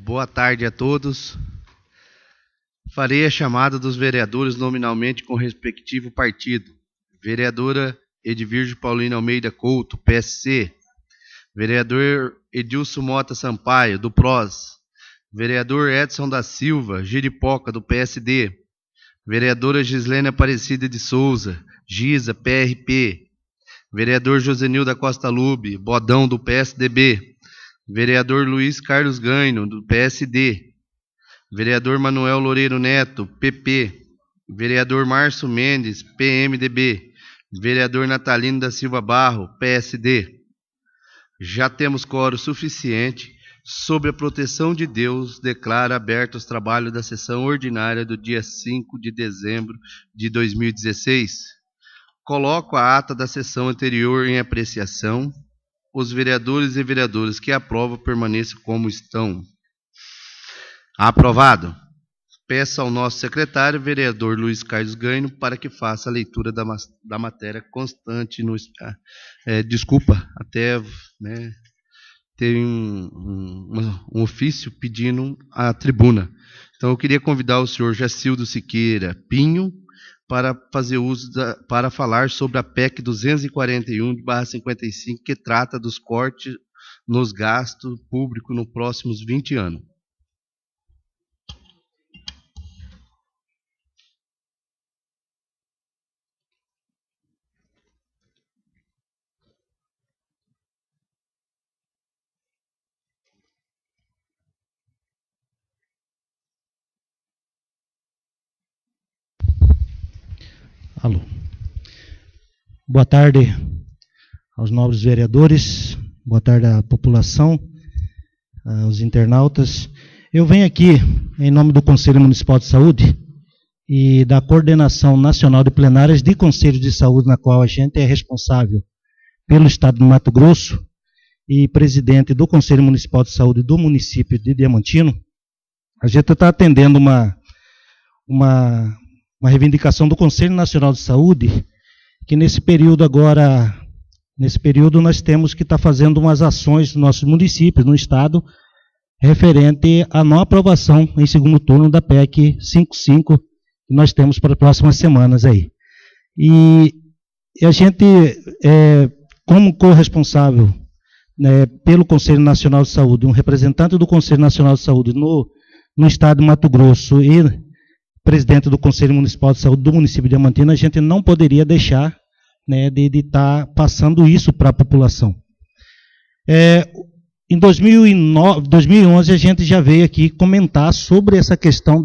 Boa tarde a todos. Farei a chamada dos vereadores nominalmente com o respectivo partido. Vereadora Edvirge Paulina Almeida Couto, PSC. Vereador Edilson Mota Sampaio, do PROS. Vereador Edson da Silva, Jeripoca, do PSD. Vereadora Gislene Aparecida de Souza, Giza, PRP. Vereador Josenil da Costa Lube, Bodão, do PSDB. Vereador Luiz Carlos Ganho, do PSD. Vereador Manuel Loureiro Neto, PP. Vereador Márcio Mendes, PMDB. Vereador Natalino da Silva Barro, PSD. Já temos quórum suficiente. Sob a proteção de Deus, declaro abertos os trabalhos da sessão ordinária do dia 5 de dezembro de 2016. Coloco a ata da sessão anterior em apreciação. Os vereadores e vereadoras que aprovam permaneçam como estão. Aprovado. Peço ao nosso secretário, vereador Luiz Carlos Ganho, para que faça a leitura da matéria constante. Desculpa, até tem um ofício pedindo a tribuna. Então, eu queria convidar o senhor Jacildo Siqueira Pinho para fazer uso para falar sobre a PEC 241/55, que trata dos cortes nos gastos públicos nos próximos 20 anos. Alô. Boa tarde aos nobres vereadores, boa tarde à população, aos internautas. Eu venho aqui em nome do Conselho Municipal de Saúde e da Coordenação Nacional de Plenárias de Conselhos de Saúde, na qual a gente é responsável pelo Estado do Mato Grosso e presidente do Conselho Municipal de Saúde do município de Diamantino. A gente está atendendo uma reivindicação do Conselho Nacional de Saúde, que nesse período nós temos que estar fazendo umas ações nos nossos municípios, no Estado, referente à não aprovação em segundo turno da PEC 55, que nós temos para as próximas semanas aí. E a gente, como corresponsável pelo Conselho Nacional de Saúde, um representante do Conselho Nacional de Saúde no Estado de Mato Grosso e presidente do Conselho Municipal de Saúde do município de Diamantina, a gente não poderia deixar de estar passando isso para a população. Em 2011, a gente já veio aqui comentar sobre essa questão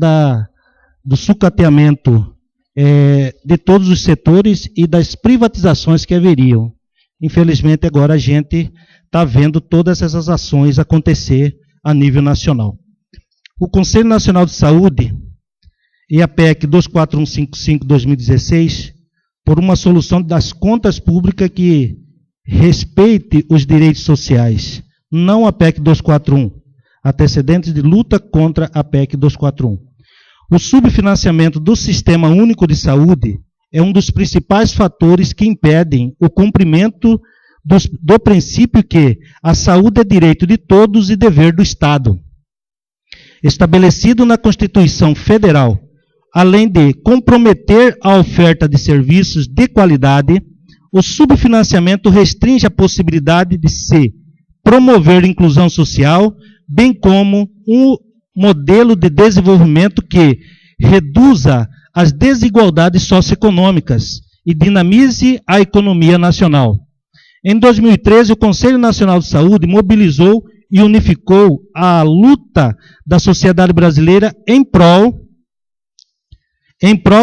do sucateamento de todos os setores e das privatizações que haveriam. Infelizmente, agora a gente está vendo todas essas ações acontecer a nível nacional. O Conselho Nacional de Saúde e a PEC 24155/2016, por uma solução das contas públicas que respeite os direitos sociais, não a PEC 241, antecedentes de luta contra a PEC 241. O subfinanciamento do Sistema Único de Saúde é um dos principais fatores que impedem o cumprimento do princípio que a saúde é direito de todos e dever do Estado. Estabelecido na Constituição Federal, além de comprometer a oferta de serviços de qualidade, o subfinanciamento restringe a possibilidade de se promover inclusão social, bem como um modelo de desenvolvimento que reduza as desigualdades socioeconômicas e dinamize a economia nacional. Em 2013, o Conselho Nacional de Saúde mobilizou e unificou a luta da sociedade brasileira em prol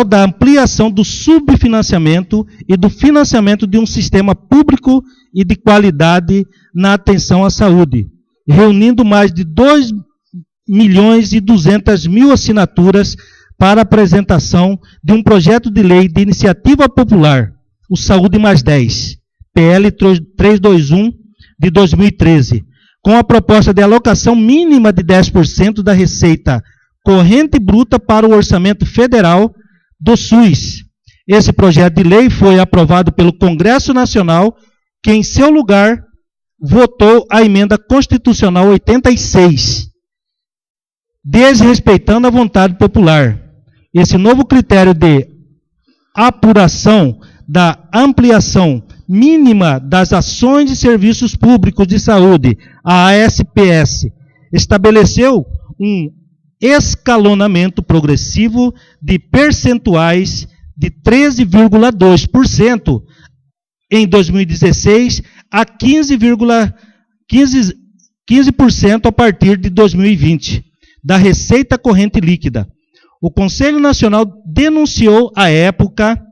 da ampliação do subfinanciamento e do financiamento de um sistema público e de qualidade na atenção à saúde, reunindo mais de 2.200.000 assinaturas para a apresentação de um projeto de lei de iniciativa popular, o Saúde Mais 10, PL 321 de 2013, com a proposta de alocação mínima de 10% da receita corrente bruta para o orçamento federal do SUS. Esse projeto de lei foi aprovado pelo Congresso Nacional, que em seu lugar votou a emenda constitucional 86, desrespeitando a vontade popular. Esse novo critério de apuração da ampliação mínima das ações e serviços públicos de saúde, a ASPS, estabeleceu um escalonamento progressivo de percentuais de 13,2% em 2016 a 15% a partir de 2020, da receita corrente líquida. O Conselho Nacional denunciou à época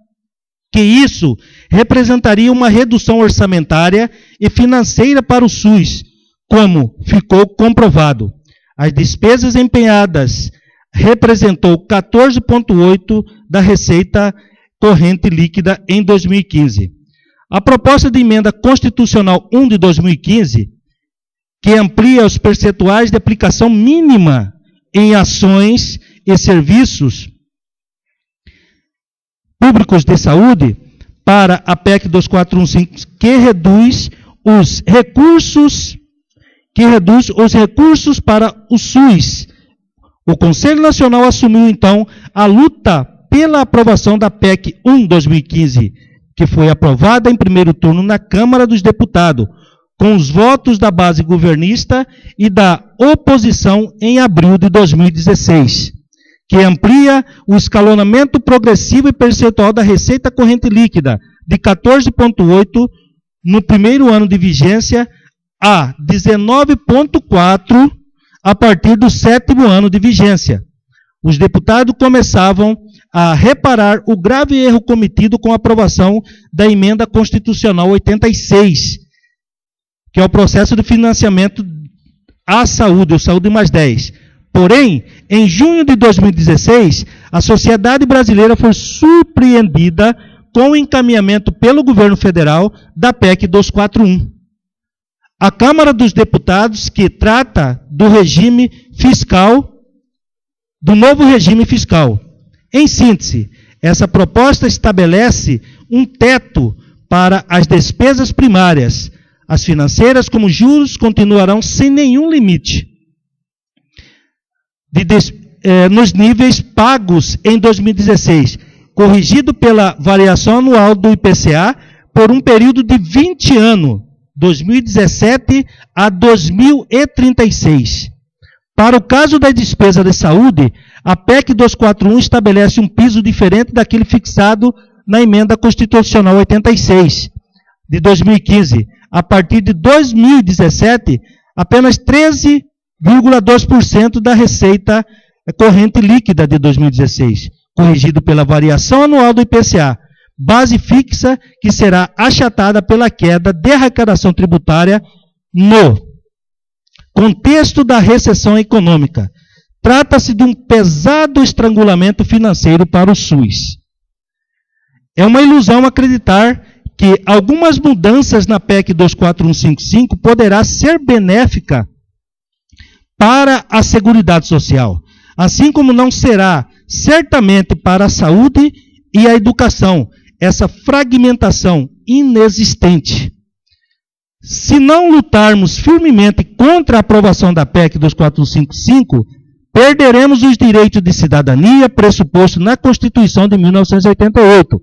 que isso representaria uma redução orçamentária e financeira para o SUS, como ficou comprovado. As despesas empenhadas representou 14,8% da receita corrente líquida em 2015. A proposta de emenda constitucional 1 de 2015, que amplia os percentuais de aplicação mínima em ações e serviços públicos de saúde para a PEC 2415, que reduz os recursos para o SUS. O Conselho Nacional assumiu, então, a luta pela aprovação da PEC 1/2015, que foi aprovada em primeiro turno na Câmara dos Deputados, com os votos da base governista e da oposição em abril de 2016, que amplia o escalonamento progressivo e percentual da receita corrente líquida de 14,8% no primeiro ano de vigência a 19,4% a partir do 7º ano de vigência. Os deputados começavam a reparar o grave erro cometido com a aprovação da emenda constitucional 86, que é o processo de financiamento à saúde, o Saúde mais 10. Porém, em junho de 2016, a sociedade brasileira foi surpreendida com o encaminhamento pelo governo federal da PEC 241. A Câmara dos Deputados, que trata do regime fiscal, do novo regime fiscal. Em síntese, essa proposta estabelece um teto para as despesas primárias. As financeiras, como juros, continuarão sem nenhum limite nos níveis pagos em 2016, corrigido pela variação anual do IPCA por um período de 20 anos, 2017 a 2036. Para o caso da despesa de saúde, a PEC 241 estabelece um piso diferente daquele fixado na emenda constitucional 86 de 2015. A partir de 2017, apenas 13,2% da receita corrente líquida de 2016, corrigido pela variação anual do IPCA, base fixa que será achatada pela queda de arrecadação tributária no contexto da recessão econômica. Trata-se de um pesado estrangulamento financeiro para o SUS. É uma ilusão acreditar que algumas mudanças na PEC 24155 poderá ser benéfica para a Seguridade Social, assim como não será certamente para a saúde e a educação, essa fragmentação inexistente. Se não lutarmos firmemente contra a aprovação da PEC 24155, perderemos os direitos de cidadania pressuposto na Constituição de 1988.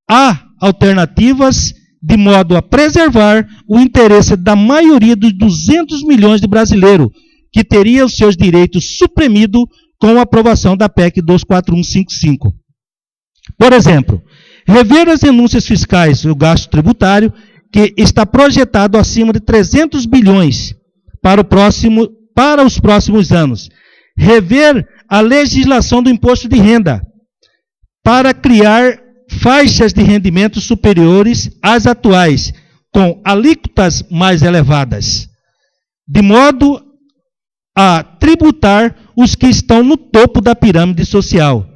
Há alternativas de modo a preservar o interesse da maioria dos 200 milhões de brasileiros, que teria os seus direitos suprimidos com a aprovação da PEC 24155. Por exemplo, rever as renúncias fiscais e o gasto tributário, que está projetado acima de 300 bilhões para os próximos anos. Rever a legislação do imposto de renda, para criar faixas de rendimentos superiores às atuais, com alíquotas mais elevadas, de modo a tributar os que estão no topo da pirâmide social.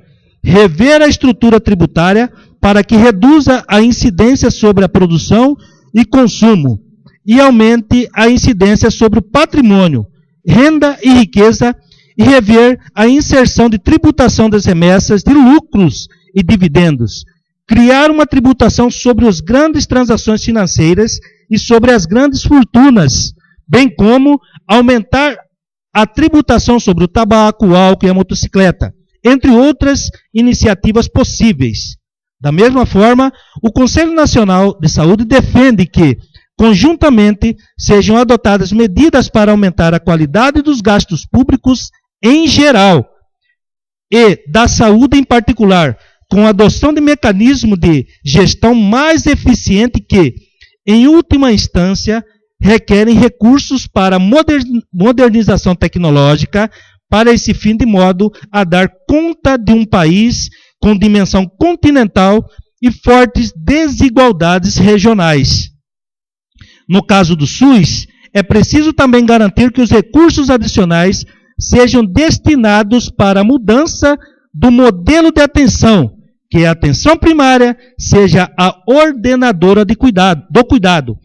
Rever a estrutura tributária para que reduza a incidência sobre a produção e consumo e aumente a incidência sobre o patrimônio, renda e riqueza, e rever a inserção de tributação das remessas de lucros e dividendos. Criar uma tributação sobre as grandes transações financeiras e sobre as grandes fortunas, bem como aumentar a tributação sobre o tabaco, o álcool e a motocicleta, entre outras iniciativas possíveis. Da mesma forma, o Conselho Nacional de Saúde defende que, conjuntamente, sejam adotadas medidas para aumentar a qualidade dos gastos públicos em geral e da saúde em particular, com a adoção de mecanismo de gestão mais eficiente que, em última instância, requerem recursos para modernização tecnológica para esse fim, de modo a dar conta de um país com dimensão continental e fortes desigualdades regionais. No caso do SUS, é preciso também garantir que os recursos adicionais sejam destinados para a mudança do modelo de atenção, que a atenção primária seja a ordenadora do cuidado,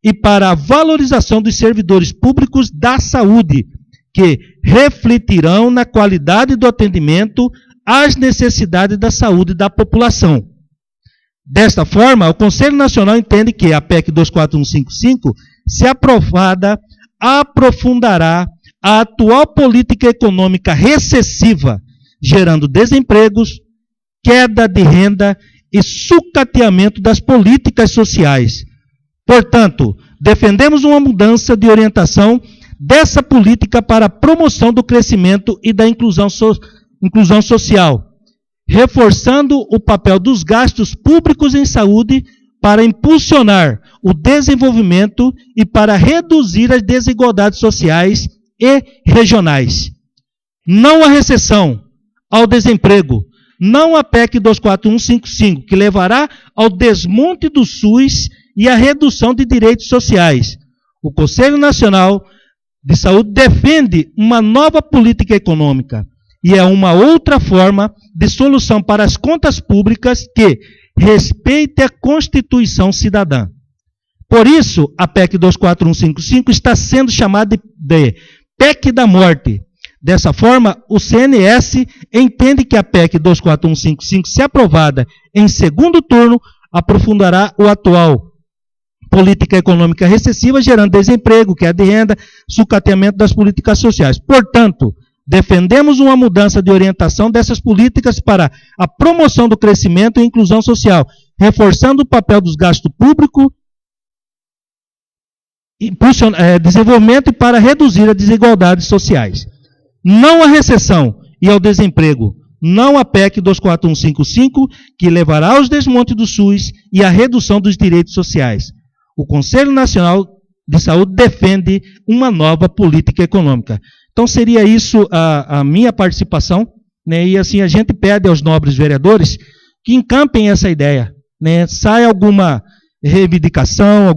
e para a valorização dos servidores públicos da saúde, que refletirão na qualidade do atendimento às necessidades da saúde da população. Desta forma, o Conselho Nacional entende que a PEC 24155, se aprovada, aprofundará a atual política econômica recessiva, gerando desempregos, queda de renda e sucateamento das políticas sociais. Portanto, defendemos uma mudança de orientação dessa política para a promoção do crescimento e da inclusão social, reforçando o papel dos gastos públicos em saúde para impulsionar o desenvolvimento e para reduzir as desigualdades sociais e regionais. Não à recessão, ao desemprego, não à PEC 24155, que levará ao desmonte do SUS e à redução de direitos sociais. O Conselho Nacional de Saúde defende uma nova política econômica e é uma outra forma de solução para as contas públicas que respeite a Constituição cidadã. Por isso, a PEC 24155 está sendo chamada de PEC da morte. Dessa forma, o CNS entende que a PEC 24155, se aprovada em segundo turno, aprofundará o atual política econômica recessiva, gerando desemprego, queda de renda, sucateamento das políticas sociais. Portanto, defendemos uma mudança de orientação dessas políticas para a promoção do crescimento e inclusão social, reforçando o papel dos gastos públicos, desenvolvimento e para reduzir as desigualdades sociais. Não à recessão e ao desemprego, não à PEC 24155, que levará aos desmontes do SUS e à redução dos direitos sociais. O Conselho Nacional de Saúde defende uma nova política econômica. Então, seria isso a minha participação, né? E assim, a gente pede aos nobres vereadores que encampem essa ideia, né? Sai alguma reivindicação,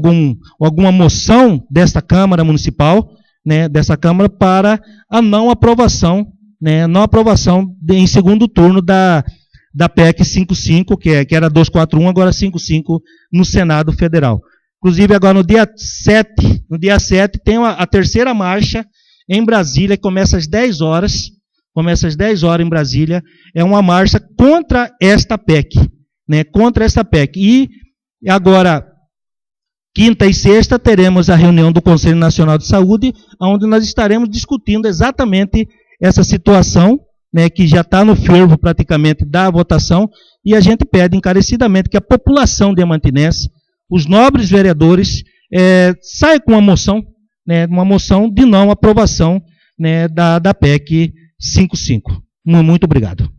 alguma moção desta Câmara Municipal, né, dessa Câmara, para a não aprovação, né, em segundo turno da PEC 55, que era 241, agora 55, no Senado Federal. Inclusive, agora no dia 7 tem a terceira marcha em Brasília, que começa às 10 horas, em Brasília, é uma marcha contra esta PEC, né, contra esta PEC. E agora, quinta e sexta, teremos a reunião do Conselho Nacional de Saúde, onde nós estaremos discutindo exatamente essa situação, né, que já está no fervo praticamente da votação, e a gente pede encarecidamente que a população diamantinense, os nobres vereadores, saiam com uma moção de não aprovação, né, da PEC 55. Muito obrigado.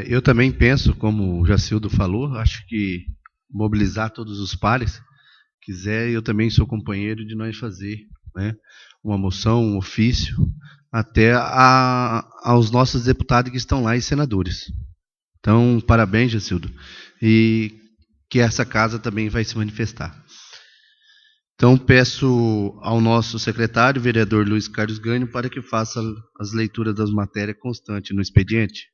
Eu também penso, como o Jacildo falou, acho que mobilizar todos os pares, quiser, eu também sou companheiro de nós fazer, né, uma moção, um ofício, até aos nossos deputados que estão lá e senadores. Então, parabéns, Jacildo, e que essa casa também vai se manifestar. Então, peço ao nosso secretário, vereador Luiz Carlos Gânio, para que faça as leituras das matérias constantes no expediente.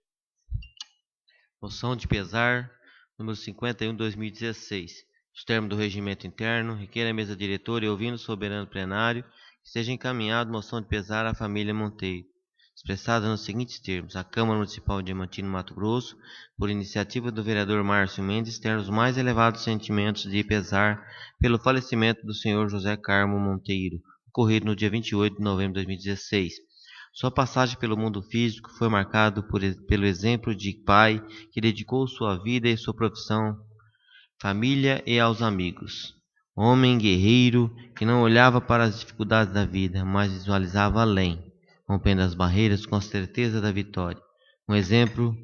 Moção de pesar, número 51/2016. Os termos do regimento interno, requer a mesa diretora e ouvindo o soberano plenário, que seja encaminhado moção de pesar à família Monteiro. expressada nos seguintes termos: a Câmara Municipal de Diamantino, Mato Grosso, por iniciativa do vereador Márcio Mendes, tem os mais elevados sentimentos de pesar pelo falecimento do senhor José Carmo Monteiro, ocorrido no dia 28 de novembro de 2016. Sua passagem pelo mundo físico foi marcado pelo exemplo de pai que dedicou sua vida e sua profissão, família e aos amigos. Homem guerreiro que não olhava para as dificuldades da vida, mas visualizava além, rompendo as barreiras com a certeza da vitória. Um exemplo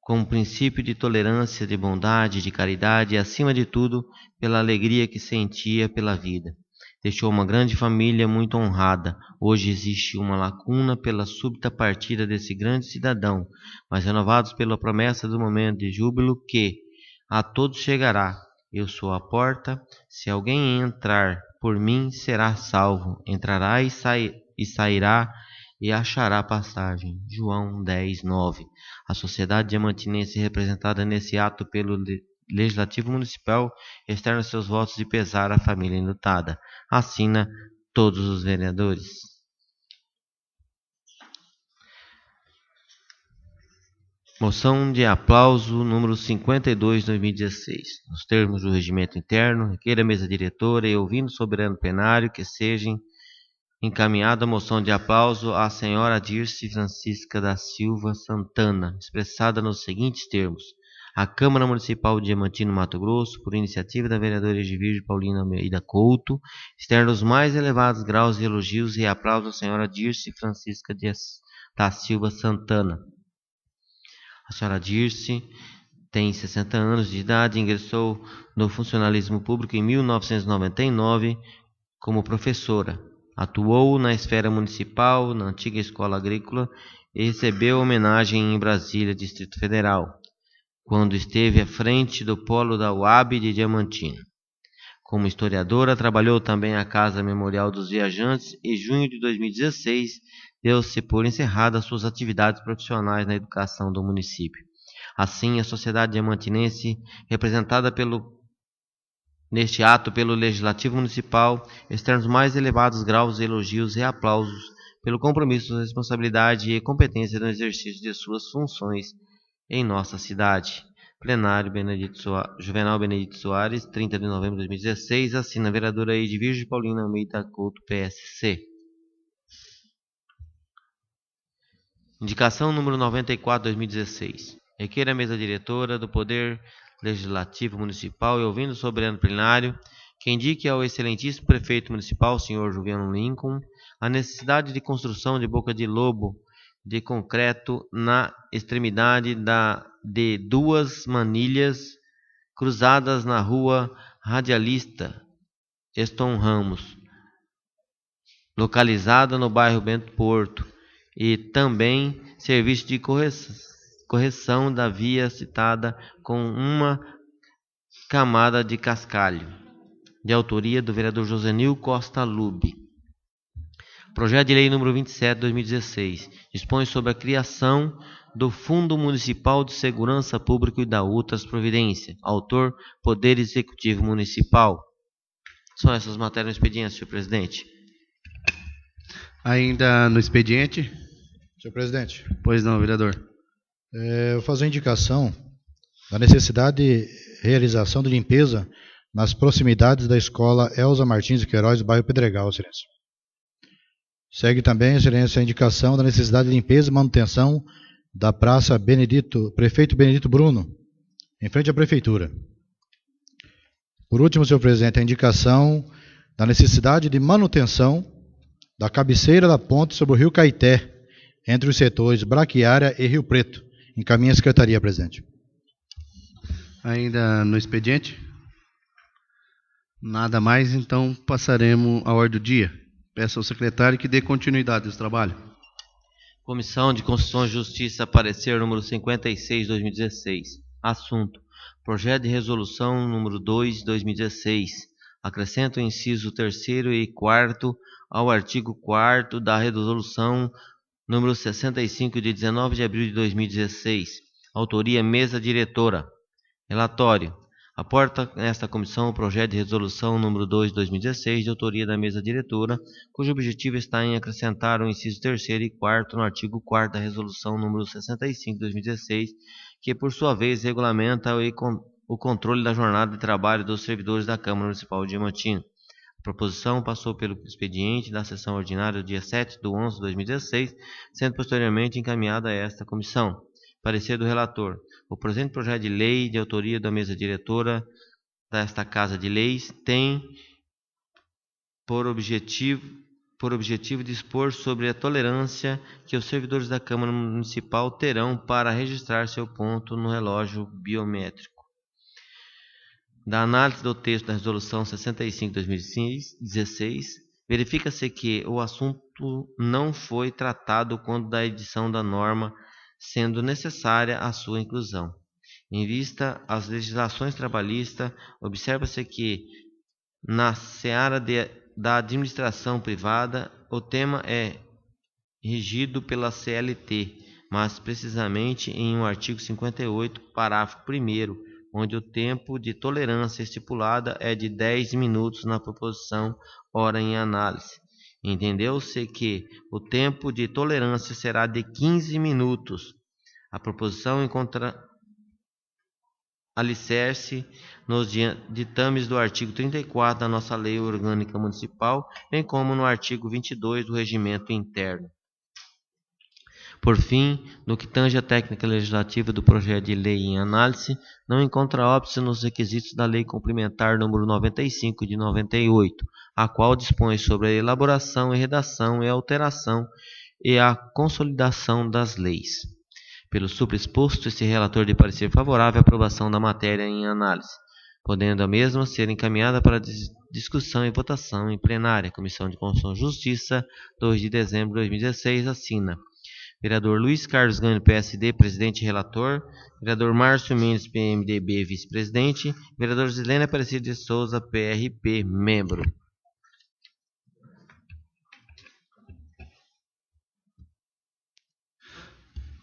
com um princípio de tolerância, de bondade, de caridade e, acima de tudo, pela alegria que sentia pela vida. Deixou uma grande família muito honrada. Hoje existe uma lacuna pela súbita partida desse grande cidadão, mas renovados pela promessa do momento de júbilo que a todos chegará. Eu sou a porta, se alguém entrar por mim será salvo. Entrará e sairá e achará passagem. João 10:9. A sociedade diamantinense representada nesse ato pelo Legislativo Municipal externa seus votos de pesar à família enlutada. Assina todos os vereadores. Moção de aplauso número 52, 2016. Nos termos do regimento interno, requer a mesa diretora e ouvindo o soberano plenário que seja encaminhada a moção de aplauso à senhora Dirce Francisca da Silva Santana, expressada nos seguintes termos: a Câmara Municipal de Diamantino, Mato Grosso, por iniciativa da vereadora Edvige Paulina Almeida Couto, externa os mais elevados graus de elogios e aplausos à senhora Dirce Francisca da Silva Santana. A senhora Dirce tem 60 anos de idade, ingressou no funcionalismo público em 1999 como professora. Atuou na esfera municipal, na antiga escola agrícola e recebeu homenagem em Brasília, Distrito Federal, quando esteve à frente do polo da UAB de Diamantino. Como historiadora, trabalhou também à Casa Memorial dos Viajantes e, em junho de 2016, deu-se por encerrada suas atividades profissionais na educação do município. Assim, a sociedade diamantinense, representada neste ato pelo Legislativo Municipal, externa os mais elevados graus de elogios e aplausos pelo compromisso, responsabilidade e competência no exercício de suas funções em nossa cidade. Plenário Juvenal Benedito Soares, 30 de novembro de 2016, assina a vereadora Edvige Paulina Almeida Couto, PSC. Indicação número 94, 2016. Requer a mesa diretora do Poder Legislativo Municipal e, ouvindo o soberano plenário, que indique ao excelentíssimo prefeito municipal, senhor Juliano Lincoln, a necessidade de construção de boca de lobo de concreto na extremidade de duas manilhas cruzadas na rua Radialista Eston Ramos, localizada no bairro Bento Porto, e também serviço de correção da via citada com uma camada de cascalho, de autoria do vereador Josenil Costa Lube. Projeto de Lei número 27, 2016, dispõe sobre a criação do Fundo Municipal de Segurança Pública e da outras providências. Autor, Poder Executivo Municipal. São essas matérias no expediente, senhor presidente. Ainda no expediente? Senhor presidente. Pois não, vereador. Eu vou fazer a indicação da necessidade de realização de limpeza nas proximidades da escola Elza Martins de Queiroz, do bairro Pedregal, excelência. Segue também, excelência, a indicação da necessidade de limpeza e manutenção da Praça Prefeito Benedito Bruno, em frente à Prefeitura. Por último, senhor presidente, a indicação da necessidade de manutenção da cabeceira da ponte sobre o Rio Caeté, entre os setores Braquiária e Rio Preto. Encaminha a secretaria, presidente. Ainda no expediente? Nada mais, então passaremos à ordem do dia. Peço ao secretário que dê continuidade ao trabalho. Comissão de Constituição e Justiça, parecer número 56, 2016. Assunto: Projeto de Resolução número 2, 2016. Acrescenta o inciso 3º e 4º ao artigo 4º da Resolução número 65, de 19 de abril de 2016. Autoria: Mesa Diretora. Relatório: Aporta nesta comissão o projeto de resolução número 2 de 2016, de autoria da mesa diretora, cujo objetivo está em acrescentar o inciso 3º e 4º no artigo 4º da resolução número 65 de 2016, que por sua vez regulamenta o controle da jornada de trabalho dos servidores da Câmara Municipal de Diamantina. A proposição passou pelo expediente da sessão ordinária do dia 7/11 de 2016, sendo posteriormente encaminhada a esta comissão. Parecer do relator. O presente projeto de lei, de autoria da mesa diretora desta Casa de Leis, tem por objetivo dispor sobre a tolerância que os servidores da Câmara Municipal terão para registrar seu ponto no relógio biométrico. Da análise do texto da Resolução 65 de 2016, verifica-se que o assunto não foi tratado quando da edição da norma, sendo necessária a sua inclusão. Em vista às legislações trabalhistas, observa-se que, na seara da administração privada, o tema é regido pela CLT, mas precisamente em um artigo 58, parágrafo 1º, onde o tempo de tolerância estipulada é de 10 minutos na proposição ora em análise. Entendeu-se que o tempo de tolerância será de 15 minutos. A proposição encontra alicerce nos ditames do artigo 34 da nossa Lei Orgânica Municipal, bem como no artigo 22 do Regimento Interno. Por fim, no que tange à técnica legislativa do projeto de lei em análise, não encontra óbice nos requisitos da Lei Complementar número 95 de 98, a qual dispõe sobre a elaboração e redação e alteração e a consolidação das leis. Pelo supraexposto, esse relator de parecer favorável à aprovação da matéria em análise, podendo a mesma ser encaminhada para discussão e votação em plenária. Comissão de Constituição e Justiça, 2 de dezembro de 2016, assina vereador Luiz Carlos Gânio, PSD, presidente e relator, vereador Márcio Mendes, PMDB, vice-presidente, vereador Gislene Aparecida de Souza, PRP, membro.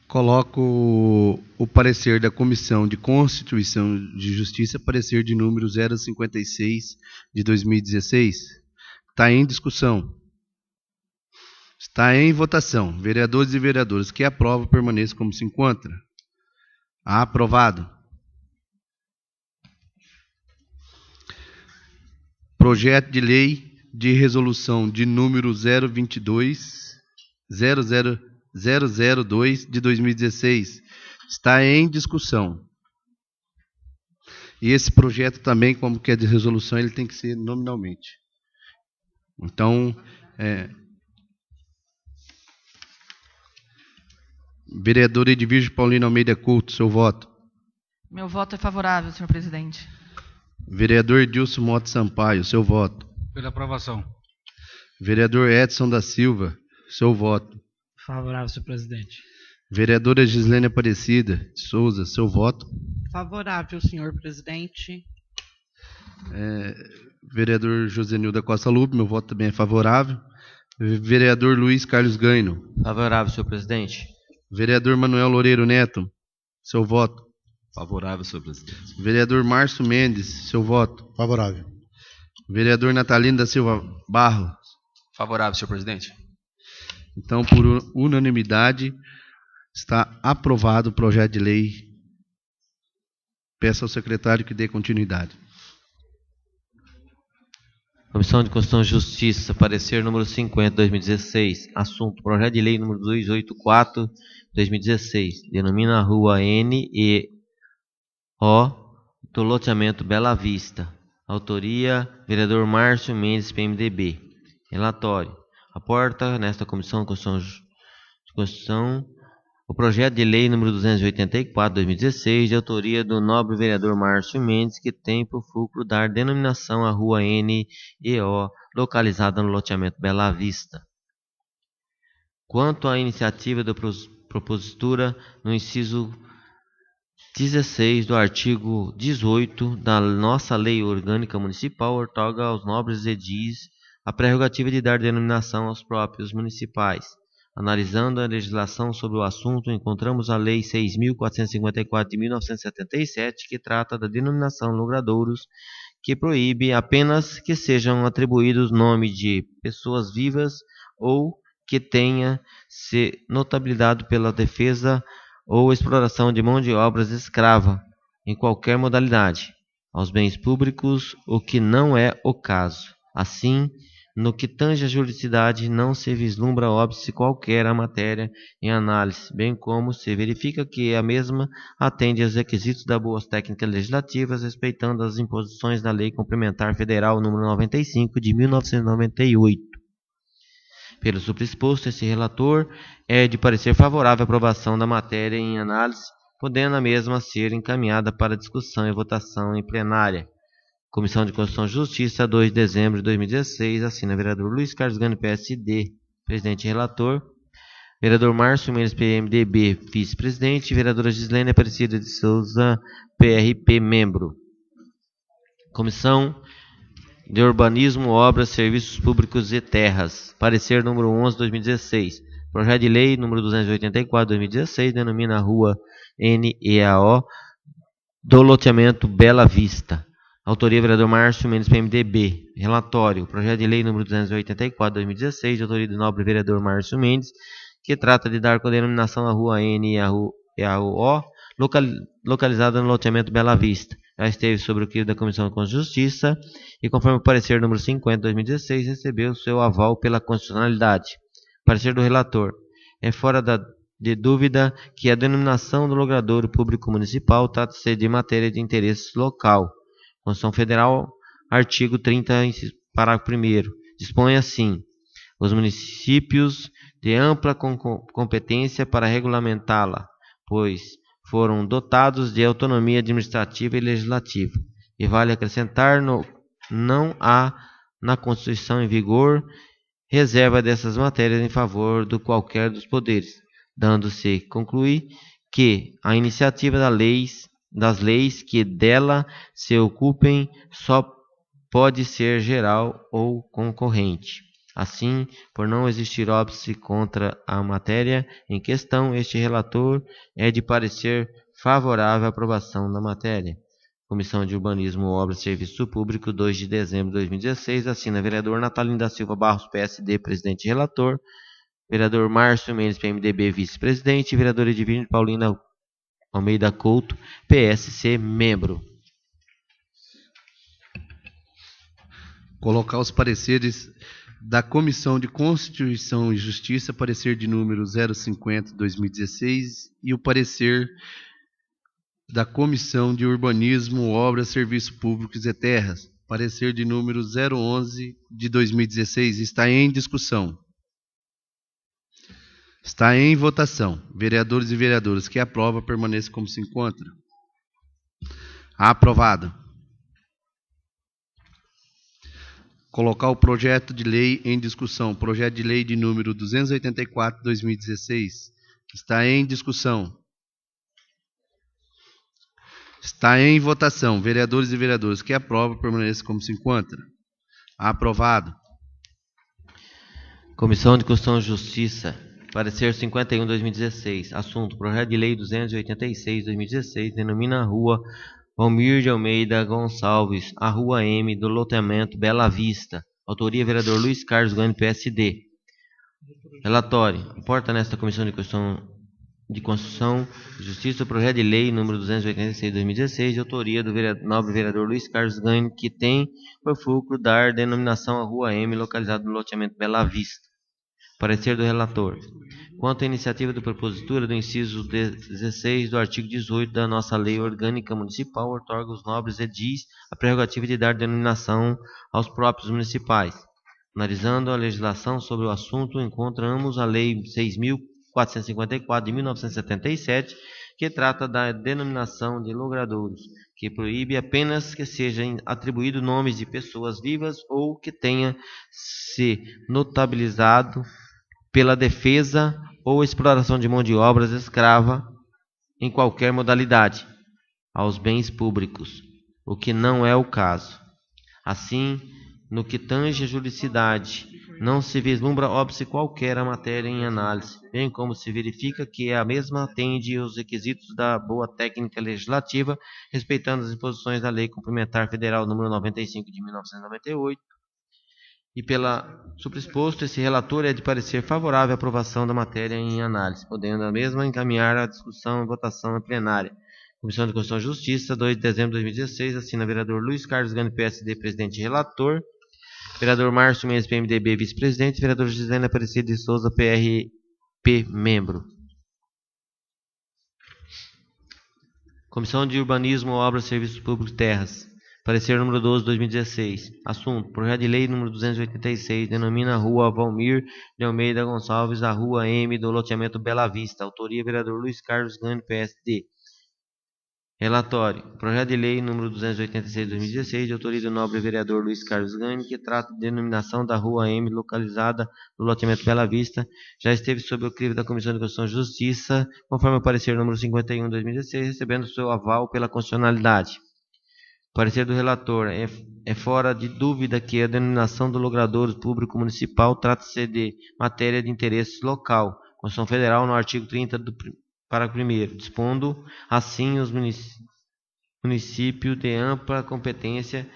Coloco o parecer da Comissão de Constituição e Justiça, parecer de número 056 de 2016. Está em discussão. Está em votação. Vereadores e vereadoras que aprovam, permaneçam como se encontra. Aprovado. Projeto de lei de resolução de número 002 de 2016. Está em discussão. E esse projeto também, como que é de resolução, ele tem que ser nominalmente. Então, vereador Edvirgio Paulino Almeida Couto, seu voto. Meu voto é favorável, senhor presidente. Vereador Edilson Mota Sampaio, seu voto. Pela aprovação. Vereador Edson da Silva, seu voto. Favorável, senhor presidente. Vereadora Gislene Aparecida de Souza, seu voto. Favorável, senhor presidente. Vereador Josenil da Costa Lupe, meu voto também é favorável. Vereador Luiz Carlos Gânio. Favorável, senhor presidente. Vereador Manuel Loureiro Neto, seu voto. Favorável, senhor presidente. Vereador Márcio Mendes, seu voto. Favorável. Vereador Natalino da Silva Barros. Favorável, senhor presidente. Então, por unanimidade, está aprovado o projeto de lei. Peço ao secretário que dê continuidade. Comissão de Constituição e Justiça, parecer número 50, 2016. Assunto, projeto de lei número 284, 2016. Denomina a rua N&O do loteamento Bela Vista. Autoria, vereador Márcio Mendes, PMDB. Relatório. Aporta nesta Comissão de Constituição o projeto de lei número 284, 2016, de autoria do nobre vereador Márcio Mendes, que tem por fulcro dar denominação à rua N&O, localizada no loteamento Bela Vista. Quanto à iniciativa da propositura, no inciso 16 do artigo 18 da nossa Lei Orgânica Municipal, outorga aos nobres edis a prerrogativa de dar denominação aos próprios municipais. Analisando a legislação sobre o assunto, encontramos a Lei 6.454 de 1977, que trata da denominação logradouros, que proíbe apenas que sejam atribuídos nome de pessoas vivas ou que tenha se notabilizado pela defesa ou exploração de mão de obra escrava, em qualquer modalidade, aos bens públicos, o que não é o caso. Assim, no que tange à juridicidade, não se vislumbra óbice qualquer a matéria em análise, bem como se verifica que a mesma atende aos requisitos das boas técnicas legislativas, respeitando as imposições da Lei Complementar Federal nº 95 de 1998. Pelo supresposto, esse relator é de parecer favorável à aprovação da matéria em análise, podendo a mesma ser encaminhada para discussão e votação em plenária. Comissão de Constituição e Justiça, 2 de dezembro de 2016, assina vereador Luiz Carlos Gani, PSD, presidente e relator, vereador Márcio Mendes, PMDB, vice-presidente, vereadora Gislene Aparecida de Souza, PRP, membro. Comissão de Urbanismo, Obras, Serviços Públicos e Terras, parecer número 11, 2016, projeto de lei número 284, 2016, denomina a rua NEAO do loteamento Bela Vista. Autoria, vereador Márcio Mendes, PMDB. Relatório, projeto de lei número 284, 2016, de autoria do nobre vereador Márcio Mendes, que trata de dar com a denominação à rua NEAO, localizada no loteamento Bela Vista. Já esteve sobre o crivo da Comissão de Justiça e, conforme o parecer número 50, 2016, recebeu seu aval pela constitucionalidade. Parecer do relator. É fora de dúvida que a denominação do logradouro público municipal trata-se de matéria de interesse local. Constituição Federal, artigo 30, parágrafo 1º, dispõe assim: os municípios de ampla competência para regulamentá-la, pois foram dotados de autonomia administrativa e legislativa. E vale acrescentar, não há na Constituição em vigor reserva dessas matérias em favor de qualquer dos poderes, dando-se concluir que a iniciativa das leis que dela se ocupem só pode ser geral ou concorrente. Assim, por não existir óbice contra a matéria em questão, este relator é de parecer favorável à aprovação da matéria. Comissão de Urbanismo, Obras e Serviço Público, 2 de dezembro de 2016, assina vereador Natalino da Silva Barros, PSD, presidente e relator, vereador Márcio Mendes, PMDB, vice-presidente, e vereadora Edivine Paulina Almeida Couto, PSC, membro. Colocar os pareceres da Comissão de Constituição e Justiça, parecer de número 050/2016, e o parecer da Comissão de Urbanismo, Obras, Serviços Públicos e Terras, parecer de número 011/2016, está em discussão. Está em votação. Vereadores e vereadoras que aprovam, permaneçam como se encontra. Aprovado. Colocar o projeto de lei em discussão. Projeto de lei de número 284/2016. Está em discussão. Está em votação. Vereadores e vereadoras que aprovam, permaneçam como se encontra. Aprovado. Comissão de Constituição e Justiça. Parecer 51/2016. Assunto: projeto de lei 286/2016, denomina a rua Valmir de Almeida Gonçalves, a rua M do loteamento Bela Vista. Autoria, vereador Luiz Carlos Gani, PSD. Relatório. Importa nesta Comissão de Constituição e Justiça o projeto de lei número 286/2016, de autoria do nobre vereador Luiz Carlos Gani, que tem por fulcro dar denominação à rua M, localizada no loteamento Bela Vista. Parecer do relator. Quanto à iniciativa de propositura do inciso 16 do artigo 18 da nossa Lei Orgânica Municipal, outorga aos nobres edis a prerrogativa de dar denominação aos próprios municipais. Analisando a legislação sobre o assunto, encontramos a Lei 6.454 de 1977, que trata da denominação de logradouros, que proíbe apenas que sejam atribuídos nomes de pessoas vivas ou que tenha se notabilizado pela defesa ou exploração de mão de obra escrava em qualquer modalidade, aos bens públicos, o que não é o caso. Assim, no que tange à juridicidade, não se vislumbra óbice qualquer a matéria em análise, bem como se verifica que a mesma atende os requisitos da boa técnica legislativa, respeitando as disposições da Lei Complementar Federal número 95 de 1998, e pela superexposto, esse relator é de parecer favorável à aprovação da matéria em análise, podendo a mesma encaminhar a discussão e votação na plenária. Comissão de Constituição e Justiça, 2 de dezembro de 2016, assina vereador Luiz Carlos Gani, PSD, presidente e relator, vereador Márcio Mendes, PMDB, vice-presidente, vereador Gisele Aparecida de Souza, PRP, membro. Comissão de Urbanismo, Obras, Serviços Públicos e Terras. Parecer número 12, 2016. Assunto: projeto de lei número 286, denomina a Rua Valmir de Almeida Gonçalves a Rua M do loteamento Bela Vista. Autoria: vereador Luiz Carlos Gani, PSD. Relatório: projeto de lei número 286 de 2016, de autoria do nobre vereador Luiz Carlos Gani, que trata de denominação da Rua M, localizada no loteamento Bela Vista, já esteve sob o crivo da Comissão de Constituição e Justiça, conforme o parecer número 51 de 2016, recebendo seu aval pela constitucionalidade. Parecer do relator: é fora de dúvida que a denominação do logradouros público municipal trata-se de matéria de interesse local. Constituição Federal, no artigo 30 do parágrafo 1º, dispondo assim os municípios de ampla competência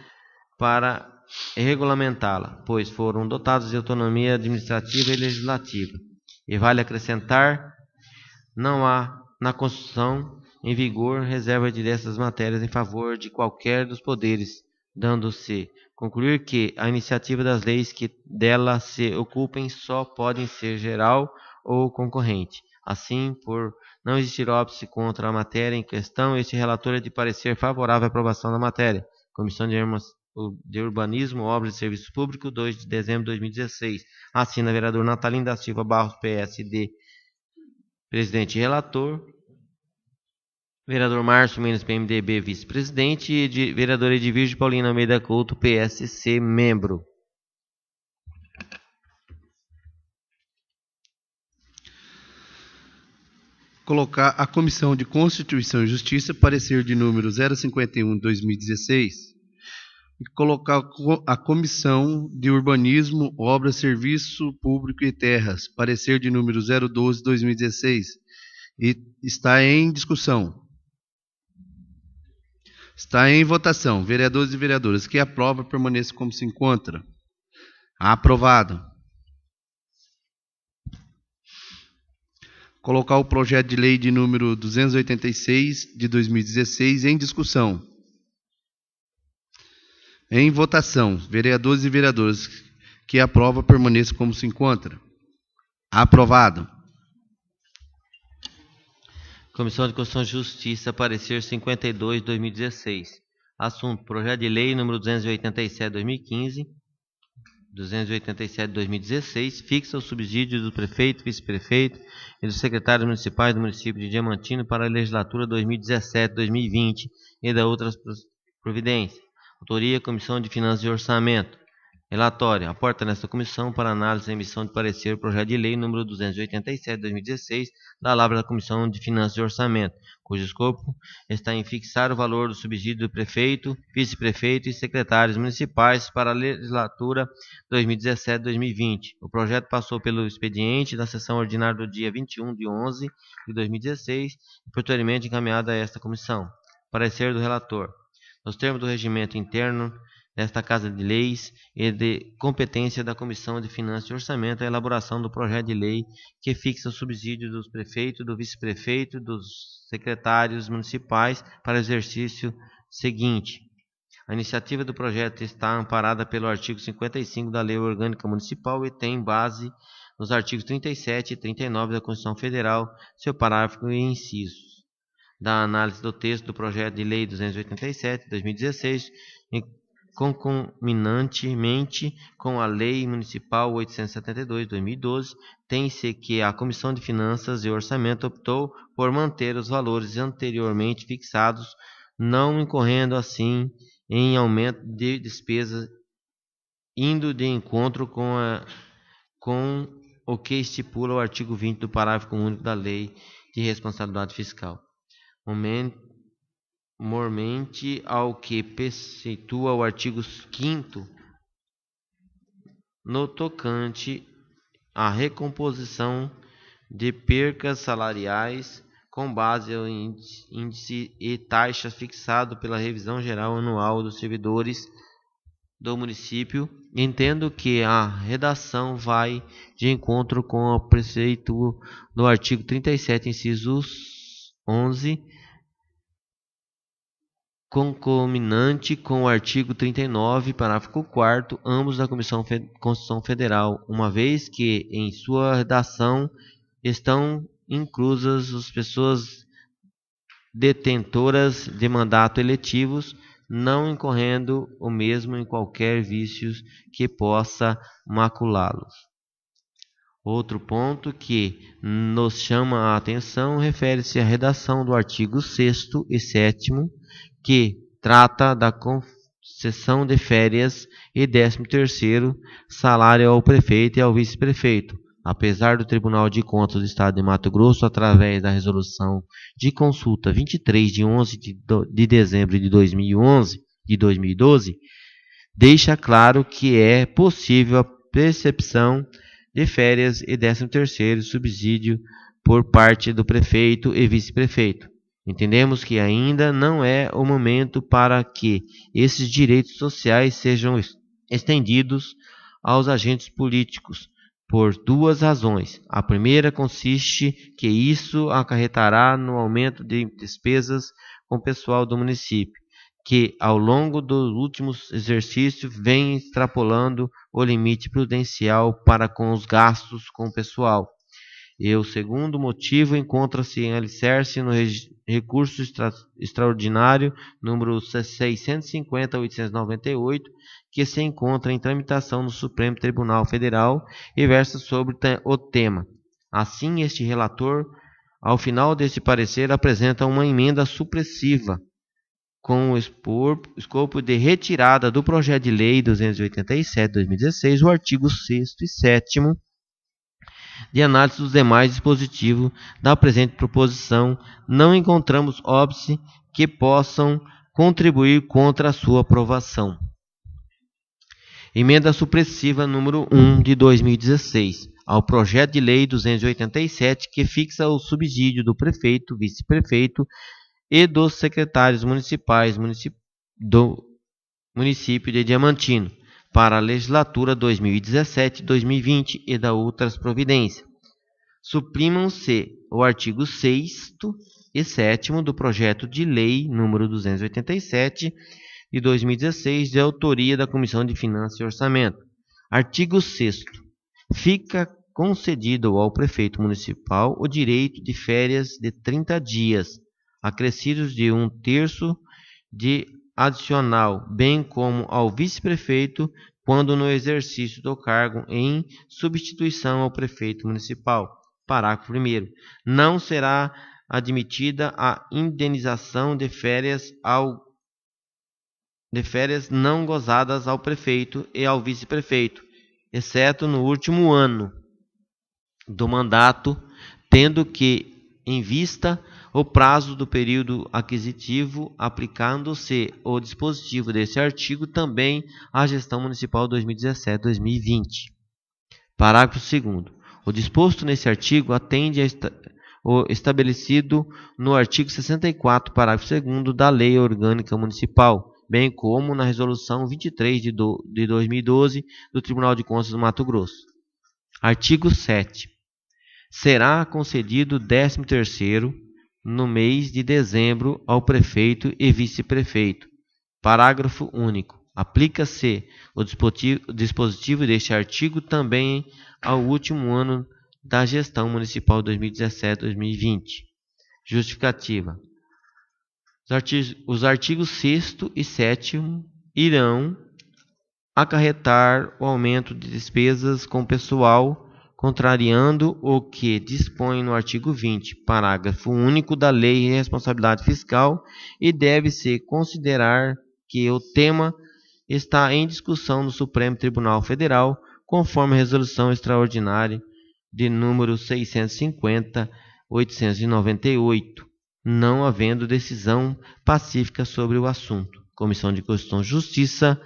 para regulamentá-la, pois foram dotados de autonomia administrativa e legislativa. E vale acrescentar, não há na Constituição em vigor reserva de dessas matérias em favor de qualquer dos poderes, dando-se concluir que a iniciativa das leis que dela se ocupem só podem ser geral ou concorrente. Assim, por não existir óbice contra a matéria em questão, este relator é de parecer favorável à aprovação da matéria. Comissão de Urbanismo, Obras e Serviços Públicos, 2 de dezembro de 2016. Assina vereador Natalino da Silva Barros, PSD, presidente e relator. Vereador Márcio Mendes, PMDB, vice-presidente, e vereador Edvirgio Paulino Almeida Couto, PSC, membro. Colocar a Comissão de Constituição e Justiça, parecer de número 051 de 2016, e colocar a Comissão de Urbanismo, Obras, Serviço Público e Terras, parecer de número 012 de 2016, e está em discussão. Está em votação. Vereadores e vereadoras que aprovam, permaneça como se encontra. Aprovado. Colocar o projeto de lei de número 286 de 2016 em discussão. Em votação. Vereadores e vereadoras que aprovam, permaneça como se encontra. Aprovado. Comissão de Constituição e Justiça, parecer 52 de 2016. Assunto: projeto de lei número 287 de 2015, 287 de 2016, fixa o subsídio do prefeito, vice-prefeito e dos secretários municipais do município de Diamantino para a legislatura 2017-2020 e da outras providências. Autoria: Comissão de Finanças e Orçamento. Relatório: aporta nesta comissão para análise e emissão de parecer o projeto de lei número 287 de 2016 da Lavra da Comissão de Finanças e Orçamento, cujo escopo está em fixar o valor do subsídio do prefeito, vice-prefeito e secretários municipais para a legislatura 2017-2020. O projeto passou pelo expediente da sessão ordinária do dia 21 de 11 de 2016 e posteriormente encaminhado a esta comissão. Parecer do relator: nos termos do regimento interno desta Casa de Leis e de competência da Comissão de Finanças e Orçamento, a elaboração do projeto de lei que fixa o subsídio dos prefeitos, do vice-prefeito e dos secretários municipais para o exercício seguinte. A iniciativa do projeto está amparada pelo artigo 55 da Lei Orgânica Municipal e tem base nos artigos 37 e 39 da Constituição Federal, seu parágrafo e incisos. Da análise do texto do projeto de lei 287 de 2016, concomitantemente com a Lei Municipal 872 de 2012, tem-se que a Comissão de Finanças e Orçamento optou por manter os valores anteriormente fixados, não incorrendo assim em aumento de despesas, indo de encontro com o que estipula o artigo 20 do parágrafo único da Lei de Responsabilidade Fiscal. Mormente ao que preceitua o artigo 5º no tocante à recomposição de percas salariais com base ao índice e taxa fixado pela revisão geral anual dos servidores do município. Entendo que a redação vai de encontro com o preceito do artigo 37, incisos 11, concomitante com o artigo 39, parágrafo 4º, ambos da Constituição Federal, uma vez que em sua redação estão inclusas as pessoas detentoras de mandato eletivos, não incorrendo o mesmo em qualquer vício que possa maculá-los. Outro ponto que nos chama a atenção refere-se à redação do artigo 6º e 7º, que trata da concessão de férias e 13º salário ao prefeito e ao vice-prefeito. Apesar do Tribunal de Contas do Estado de Mato Grosso, através da resolução de consulta 23 de 11 de dezembro de 2012, deixa claro que é possível a percepção de férias e 13º subsídio por parte do prefeito e vice-prefeito. Entendemos que ainda não é o momento para que esses direitos sociais sejam estendidos aos agentes políticos, por duas razões. A primeira consiste que isso acarretará no aumento de despesas com o pessoal do município, que ao longo dos últimos exercícios vem extrapolando o limite prudencial para com os gastos com o pessoal. E o segundo motivo encontra-se em alicerce no recurso extraordinário número 650-898, que se encontra em tramitação no Supremo Tribunal Federal e versa sobre o tema. Assim, este relator, ao final deste parecer, apresenta uma emenda supressiva com o escopo de retirada do projeto de lei 287/2016, o artigo 6º e 7º, de análise dos demais dispositivos da presente proposição. Não encontramos óbice que possam contribuir contra a sua aprovação. Emenda supressiva número 1 de 2016 ao projeto de lei 287, que fixa o subsídio do prefeito, vice-prefeito e dos secretários municipais do município de Diamantino para a legislatura 2017-2020 e da outras providências. Suprimam-se o artigo 6º e 7º do projeto de lei número 287 de 2016, de autoria da Comissão de Finanças e Orçamento. Artigo 6º. Fica concedido ao prefeito municipal o direito de férias de 30 dias, acrescidos de 1/3 de adicional, bem como ao vice-prefeito, quando no exercício do cargo em substituição ao prefeito municipal. Parágrafo 1º. Não será admitida a indenização de férias não gozadas ao prefeito e ao vice-prefeito, exceto no último ano do mandato, tendo que em vista o prazo do período aquisitivo, aplicando-se o dispositivo deste artigo também à gestão municipal 2017-2020. Parágrafo 2º. O disposto nesse artigo atende o estabelecido no artigo 64, parágrafo 2º da Lei Orgânica Municipal, bem como na Resolução 23 de 2012 do Tribunal de Contas do Mato Grosso. Artigo 7. Será concedido 13º no mês de dezembro ao prefeito e vice-prefeito. Parágrafo único. Aplica-se o dispositivo deste artigo também ao último ano da gestão municipal 2017-2020. Justificativa. Os artigos 6º e 7º irão acarretar o aumento de despesas com pessoal, contrariando o que dispõe no artigo 20, parágrafo único da Lei de Responsabilidade Fiscal, e deve-se considerar que o tema está em discussão no Supremo Tribunal Federal, conforme a resolução extraordinária de número 650/898, não havendo decisão pacífica sobre o assunto. Comissão de Constituição e Justiça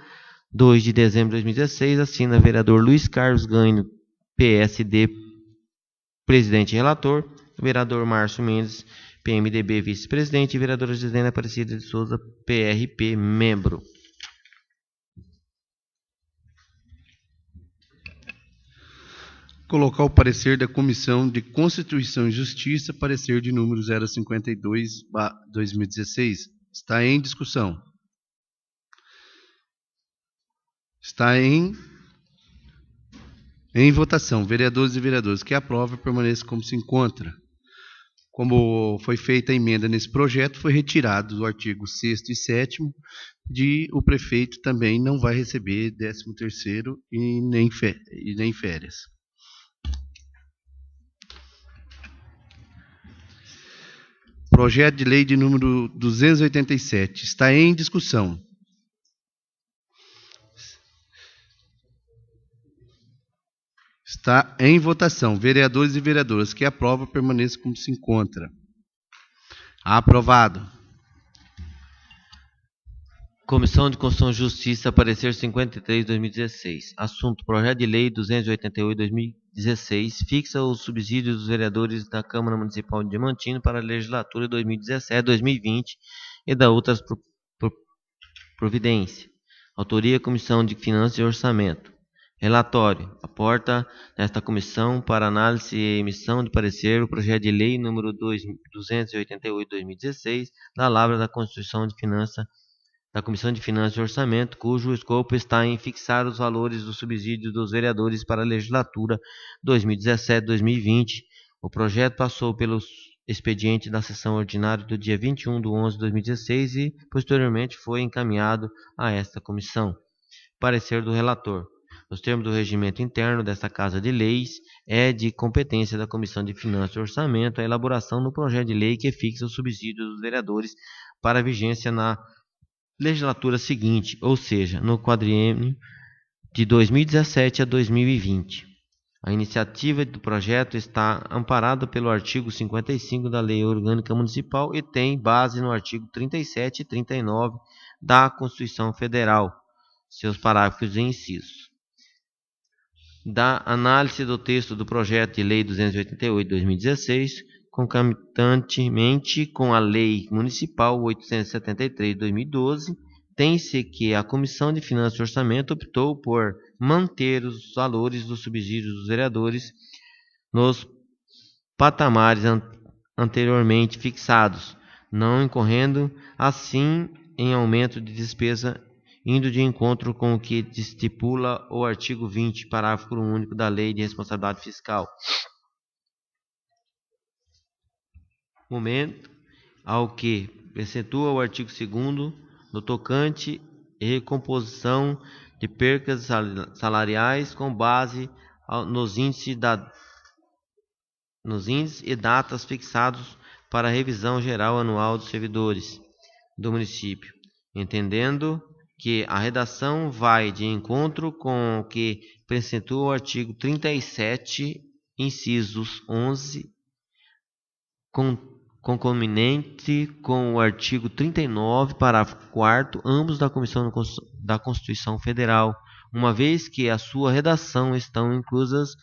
2 de dezembro de 2016, assina vereador Luiz Carlos Gânio, PSD, presidente e relator, vereador Márcio Mendes, PMDB, vice-presidente, e vereadora Gislene Aparecida de Souza, PRP, membro. Colocar o parecer da Comissão de Constituição e Justiça, parecer de número 052/2016. Está em discussão. Está em votação. Vereadores e vereadoras que aprovam, permaneça como se encontra. Como foi feita a emenda nesse projeto, foi retirado do artigo 6º e 7º de o prefeito também não vai receber 13º e nem férias. Projeto de lei de número 287. Está em discussão. Está em votação. Vereadores e vereadoras que aprovam, permaneçam como se encontra. Aprovado. Comissão de Constituição e Justiça, parecer 53/2016. Assunto: projeto de lei 288/2016 fixa os subsídios dos vereadores da Câmara Municipal de Diamantino para a legislatura 2017-2020 e da outras providências. Autoria: Comissão de Finanças e Orçamento. Relatório: aporta nesta comissão para análise e emissão de parecer o projeto de lei número 288/2016 da Lavra da Constituição de Finanças da Comissão de Finanças e Orçamento, cujo escopo está em fixar os valores do subsídio dos vereadores para a legislatura 2017-2020. O projeto passou pelo expediente da sessão ordinária do dia 21/11/2016 e, posteriormente, foi encaminhado a esta comissão. Parecer do relator. Nos termos do regimento interno desta Casa de Leis, é de competência da Comissão de Finanças e Orçamento a elaboração do projeto de lei que fixa o subsídio dos vereadores para vigência na legislatura seguinte, ou seja, no quadriênio de 2017 a 2020. A iniciativa do projeto está amparada pelo artigo 55 da Lei Orgânica Municipal e tem base no artigo 37 e 39 da Constituição Federal, seus parágrafos e incisos. Da análise do texto do projeto de lei 288/2016, concomitantemente com a Lei Municipal 873/2012, tem-se que a Comissão de Finanças e Orçamento optou por manter os valores dos subsídios dos vereadores nos patamares anteriormente fixados, não incorrendo, assim, em aumento de despesa, indo de encontro com o que estipula o artigo 20, parágrafo único da Lei de Responsabilidade Fiscal. Momento ao que percentua o artigo 2º no tocante e recomposição de percas salariais com base nos índices e datas fixados para a revisão geral anual dos servidores do município, entendendo que a redação vai de encontro com o que precentua o artigo 37, incisos 11, concomitante com o artigo 39, parágrafo 4º, ambos da Comissão da Constituição Federal, uma vez que a sua redação estão inclusas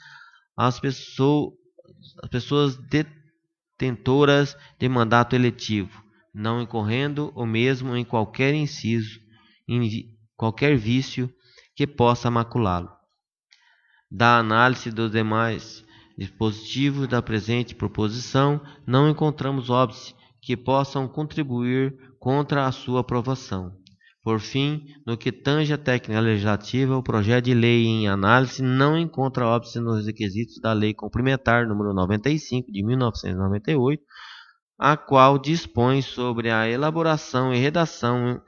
as pessoas detentoras de mandato eletivo, não incorrendo o mesmo em qualquer inciso, em qualquer vício que possa maculá-lo. Da análise dos demais dispositivos da presente proposição, não encontramos óbice que possam contribuir contra a sua aprovação. Por fim, no que tange à técnica legislativa, o projeto de lei em análise não encontra óbice nos requisitos da Lei Complementar número 95 de 1998, a qual dispõe sobre a elaboração e redação,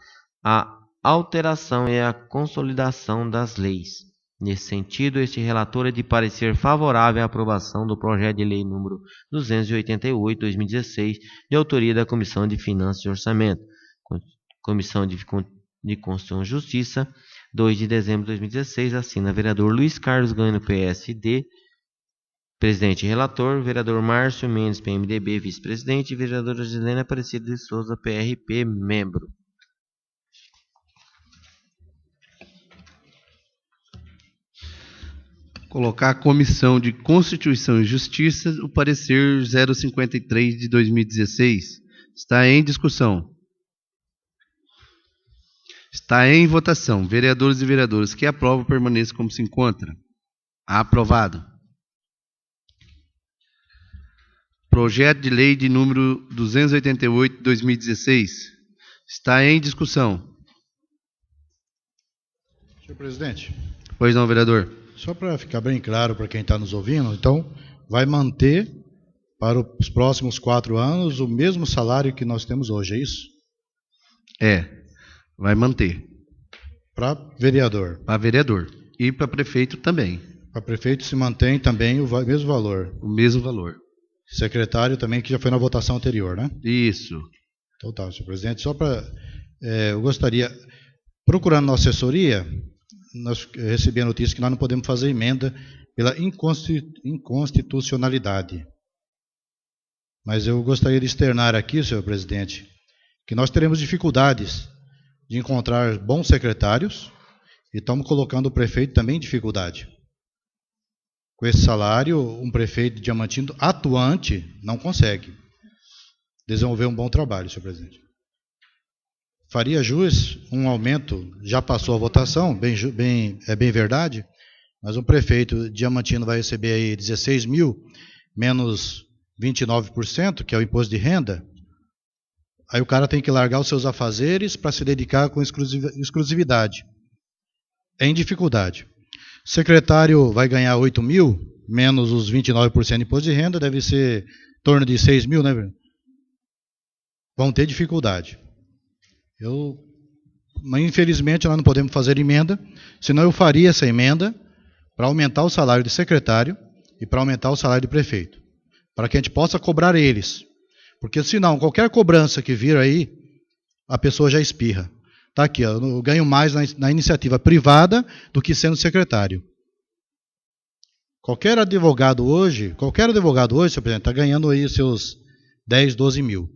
a alteração e a consolidação das leis. Nesse sentido, este relator é de parecer favorável à aprovação do projeto de lei número 288/2016, de autoria da Comissão de Finanças e Orçamento. Comissão de Constituição e Justiça, 2 de dezembro de 2016, assina vereador Luiz Carlos Gânio, PSD, presidente e relator, vereador Márcio Mendes, PMDB, vice-presidente, e vereadora Gislene Aparecida de Souza, PRP, membro. colocar a Comissão de Constituição e Justiça o parecer 053 de 2016. Está em discussão. Está em votação. Vereadores e vereadoras que aprovam, permaneçam como se encontra. Aprovado. Projeto de lei de número 288 de 2016. Está em discussão. Senhor presidente, Pois não, vereador. só para ficar bem claro para quem está nos ouvindo, então, vai manter para os próximos 4 anos o mesmo salário que nós temos hoje, é isso? Vai manter. Para vereador. Para vereador. E para prefeito também. Para prefeito se mantém também o mesmo valor. O mesmo valor. Secretário também, que já foi na votação anterior, né? Isso. Então tá, senhor presidente, só para... eu gostaria, procurando nossa assessoria, nós recebi a notícia que nós não podemos fazer emenda pela inconstitucionalidade. Mas eu gostaria de externar aqui, senhor presidente, que nós teremos dificuldades de encontrar bons secretários e estamos colocando o prefeito também em dificuldade. Com esse salário, um prefeito de Diamantino atuante não consegue desenvolver um bom trabalho, senhor presidente. Faria jus um aumento, já passou a votação, é bem verdade, mas um prefeito de Diamantino vai receber aí 16 mil, menos 29%, que é o imposto de renda. Aí o cara tem que largar os seus afazeres para se dedicar com exclusividade. É em dificuldade. O secretário vai ganhar 8 mil, menos os 29% de imposto de renda, deve ser em torno de 6 mil, né? Vão ter dificuldade. Mas infelizmente nós não podemos fazer emenda, senão eu faria essa emenda para aumentar o salário de secretário e para aumentar o salário de prefeito, para que a gente possa cobrar eles. Porque senão, qualquer cobrança que vir aí, a pessoa já espirra. Está aqui, ó, eu ganho mais na iniciativa privada do que sendo secretário. Qualquer advogado hoje, senhor presidente, está ganhando aí seus 10, 12 mil.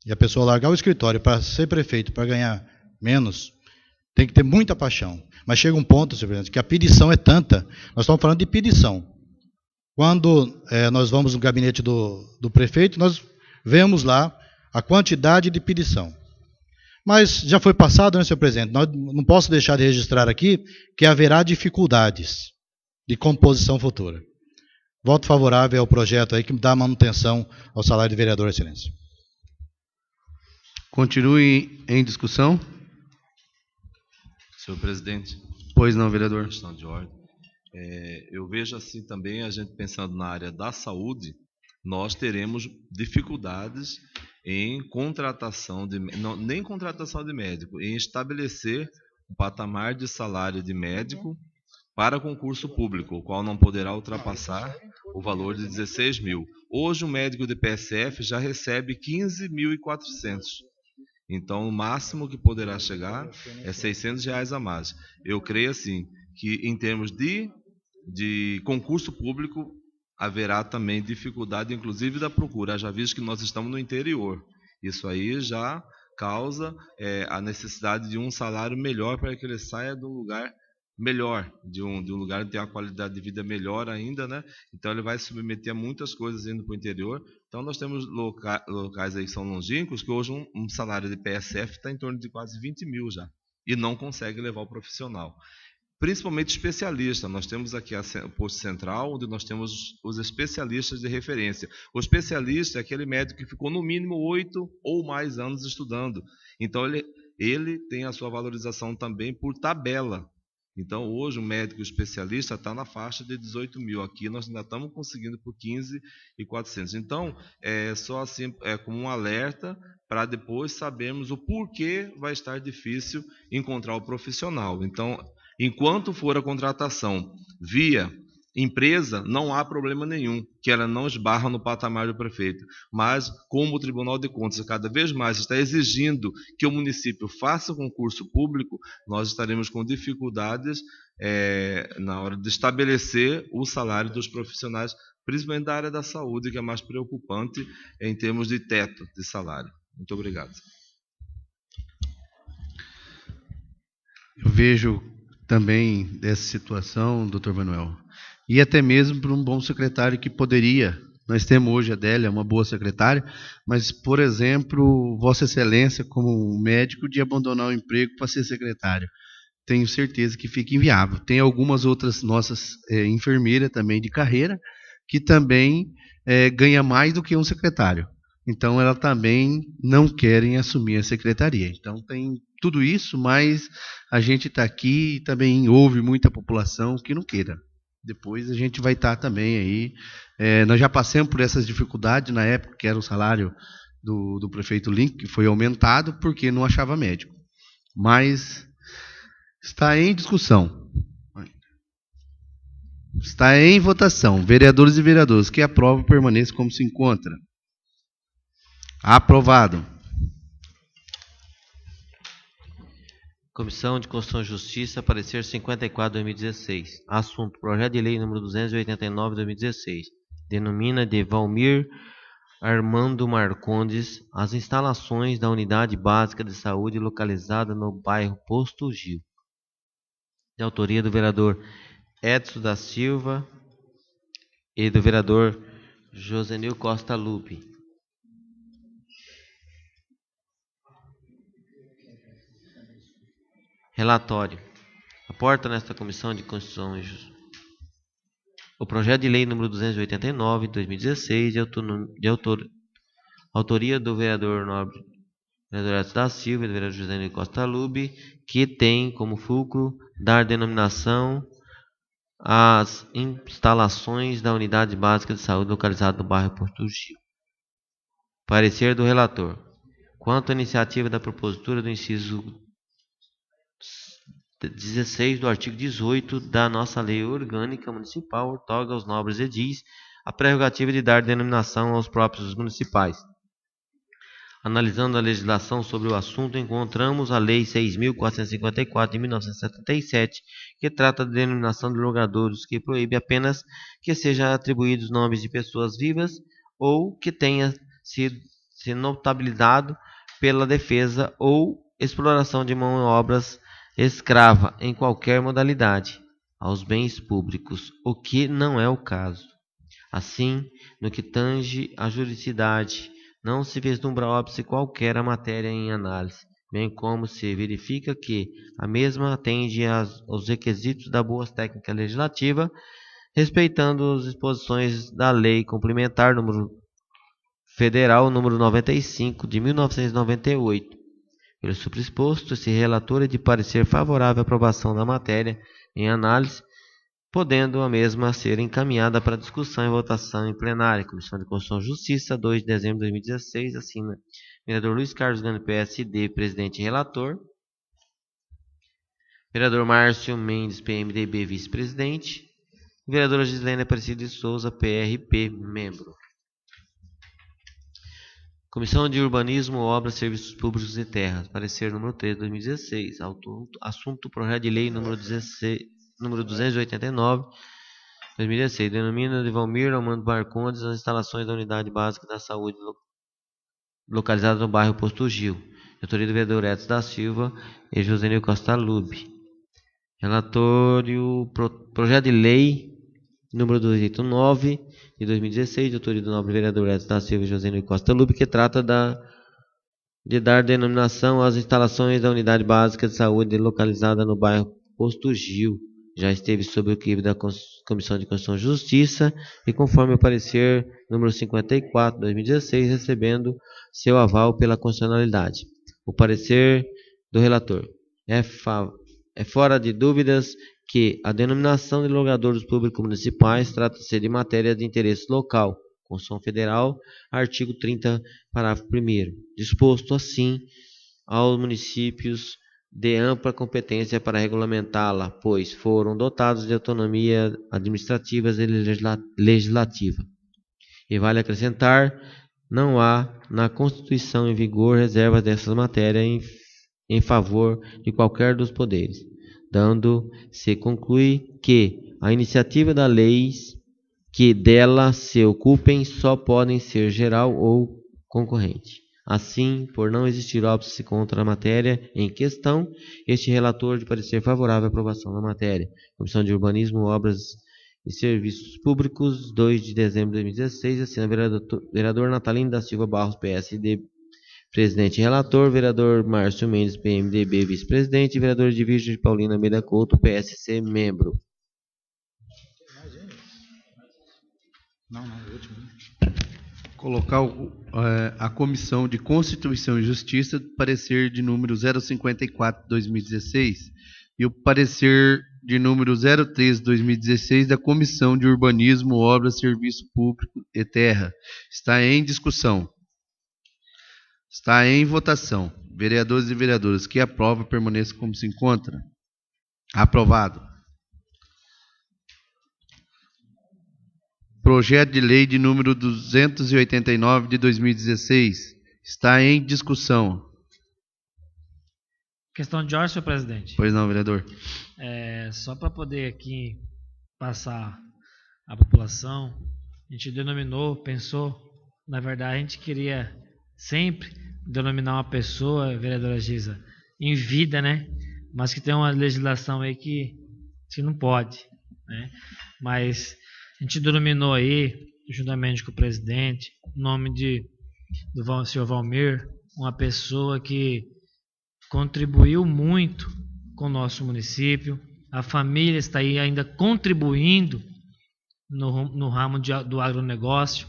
E a pessoa largar o escritório para ser prefeito, para ganhar menos, tem que ter muita paixão. Mas chega um ponto, senhor presidente, que a pedição é tanta, nós estamos falando de pedição. Quando nós vamos no gabinete do prefeito, nós vemos lá a quantidade de pedição. Mas já foi passado, né, senhor presidente? Nós não posso deixar de registrar aqui que haverá dificuldades de composição futura. Voto favorável ao projeto aí que dá manutenção ao salário de vereador, excelência. Continue em discussão. Senhor presidente. Pois não, vereador. Questão de ordem. Eu vejo assim também, a gente pensando na área da saúde, nós teremos dificuldades em contratação nem contratação de médico, em estabelecer um patamar de salário de médico para concurso público, o qual não poderá ultrapassar o valor de 16 mil. Hoje o médico de PSF já recebe 15.400. Então o máximo que poderá chegar é R$600 a mais. Eu creio assim que em termos de concurso público haverá também dificuldade, inclusive da procura. Já visto que nós estamos no interior. Isso aí já causa a necessidade de um salário melhor para que ele saia de um lugar melhor, de um lugar que tem uma qualidade de vida melhor ainda, né? Então ele vai se submeter a muitas coisas indo para o interior. Então nós temos locais aí que são longínquos, que hoje um salário de PSF está em torno de quase 20 mil já, e não consegue levar o profissional. Principalmente especialistas. Nós temos aqui o posto central, onde nós temos os especialistas de referência. O especialista é aquele médico que ficou no mínimo 8 ou mais anos estudando. Então ele tem a sua valorização também por tabela. Então hoje o médico especialista está na faixa de 18 mil. Aqui nós ainda estamos conseguindo por 15.400. Então só assim como um alerta para depois sabermos o porquê vai estar difícil encontrar o profissional. Então, enquanto for a contratação via empresa, não há problema nenhum, que ela não esbarra no patamar do prefeito. Mas, como o Tribunal de Contas cada vez mais está exigindo que o município faça concurso público, nós estaremos com dificuldades na hora de estabelecer o salário dos profissionais, principalmente da área da saúde, que é mais preocupante em termos de teto de salário. Muito obrigado. Eu vejo também dessa situação, doutor Manuel. E até mesmo para um bom secretário que poderia. Nós temos hoje a Adélia, uma boa secretária, mas, por exemplo, Vossa Excelência, como médico, de abandonar o emprego para ser secretário. Tenho certeza que fica inviável. Tem algumas outras nossas enfermeiras também de carreira, que também ganha mais do que um secretário. Então, elas também não querem assumir a secretaria. Então, tem tudo isso, mas a gente está aqui e também ouve muita população que não queira. Depois a gente vai estar também aí. Nós já passamos por essas dificuldades na época que era o salário do prefeito Link, que foi aumentado porque não achava médico. Mas está em discussão. Está em votação. Vereadores e vereadoras que aprovam, permaneçam como se encontra. Aprovado. Comissão de Constituição e Justiça, parecer 54/2016. Assunto: Projeto de Lei número 289/2016. Denomina de Valmir Armando Marcondes as instalações da Unidade Básica de Saúde localizada no bairro Posto Gil. De autoria do vereador Edson da Silva e do vereador Josenil Costa Lupe. Relatório. Aporta nesta Comissão de Constituição e Justiça o projeto de lei número 289, de 2016, autoria do vereador nobre, vereador Edson da Silva e do vereador José Costa Lube, que tem como fulcro dar denominação às instalações da Unidade Básica de Saúde localizada no bairro Porto Gil. Parecer do relator. Quanto à iniciativa da propositura do inciso 16 do artigo 18 da nossa Lei Orgânica Municipal, outorga aos nobres edis a prerrogativa de dar denominação aos próprios municipais. Analisando a legislação sobre o assunto, encontramos a Lei 6.454 de 1977, que trata da denominação de logradouros, que proíbe apenas que sejam atribuídos nomes de pessoas vivas ou que tenha sido notabilizado pela defesa ou exploração de mão de obras escrava em qualquer modalidade aos bens públicos, o que não é o caso. Assim, no que tange à juridicidade, não se vislumbra óbice qualquer a matéria em análise, bem como se verifica que a mesma atende aos requisitos da boa técnica legislativa, respeitando as disposições da Lei Complementar Federal número 95 de 1998. Pelo supraexposto, esse relator é de parecer favorável à aprovação da matéria em análise, podendo a mesma ser encaminhada para discussão e votação em plenária. Comissão de Constituição e Justiça, 2 de dezembro de 2016, assina vereador Luiz Carlos Gani, PSD, presidente e relator. Vereador Márcio Mendes, PMDB, vice-presidente. Vereadora Gislene Aparecida de Souza, PRP, membro. Comissão de Urbanismo, Obras, Serviços Públicos e Terras, parecer número 3 de 2016. Assunto: Projeto de Lei número 289, 2016. Denomina de Valmir Armando Marcondes as instalações da Unidade Básica da Saúde localizada no bairro Posto Gil. De autoria do vereador Edson da Silva e Josenil Costa Lube. Relatório: Projeto de Lei número 289 de 2016, de autoria do nobre vereador Edson da Silva e Josenil Costa Lube, que trata de dar denominação às instalações da Unidade Básica de Saúde localizada no bairro Posto Gil. Já esteve sob o crivo da Comissão de Constituição e Justiça e, conforme o parecer número 54 de 2016, recebendo seu aval pela constitucionalidade. O parecer do relator. É fora de dúvidas que a denominação de logradouros públicos municipais trata-se de matéria de interesse local, Constituição Federal, artigo 30, parágrafo 1º, disposto assim aos municípios de ampla competência para regulamentá-la, pois foram dotados de autonomia administrativa e legislativa. E vale acrescentar, não há na Constituição em vigor reservas dessas matérias em favor de qualquer dos poderes, dando-se conclui que a iniciativa das leis que dela se ocupem só podem ser geral ou concorrente. Assim, por não existir óbice contra a matéria em questão, este relator de parecer favorável à aprovação da matéria. Comissão de Urbanismo, Obras e Serviços Públicos, 2 de dezembro de 2016, assina vereador Natalino da Silva Barros, PSD, presidente e relator, vereador Márcio Mendes, PMDB, vice-presidente, vereador de Virgem Paulina Almeida Couto, PSC, membro. Colocar a Comissão de Constituição e Justiça, parecer de número 054/2016 e o parecer de número 03/2016 da Comissão de Urbanismo, Obras, Serviço Público e Terra. Está em discussão. Está em votação. Vereadores e vereadoras que aprovam, permaneçam como se encontra. Aprovado. Projeto de Lei de número 289 de 2016. Está em discussão. Questão de ordem, senhor presidente. Pois não, vereador. Só para poder aqui passar a população, a gente pensou, na verdade a gente queria sempre denominar uma pessoa, vereadora Giza, em vida, né? Mas que tem uma legislação aí que não pode, né? Mas a gente denominou aí, juntamente com o presidente, o nome do senhor Valmir, uma pessoa que contribuiu muito com o nosso município. A família está aí ainda contribuindo no ramo do agronegócio.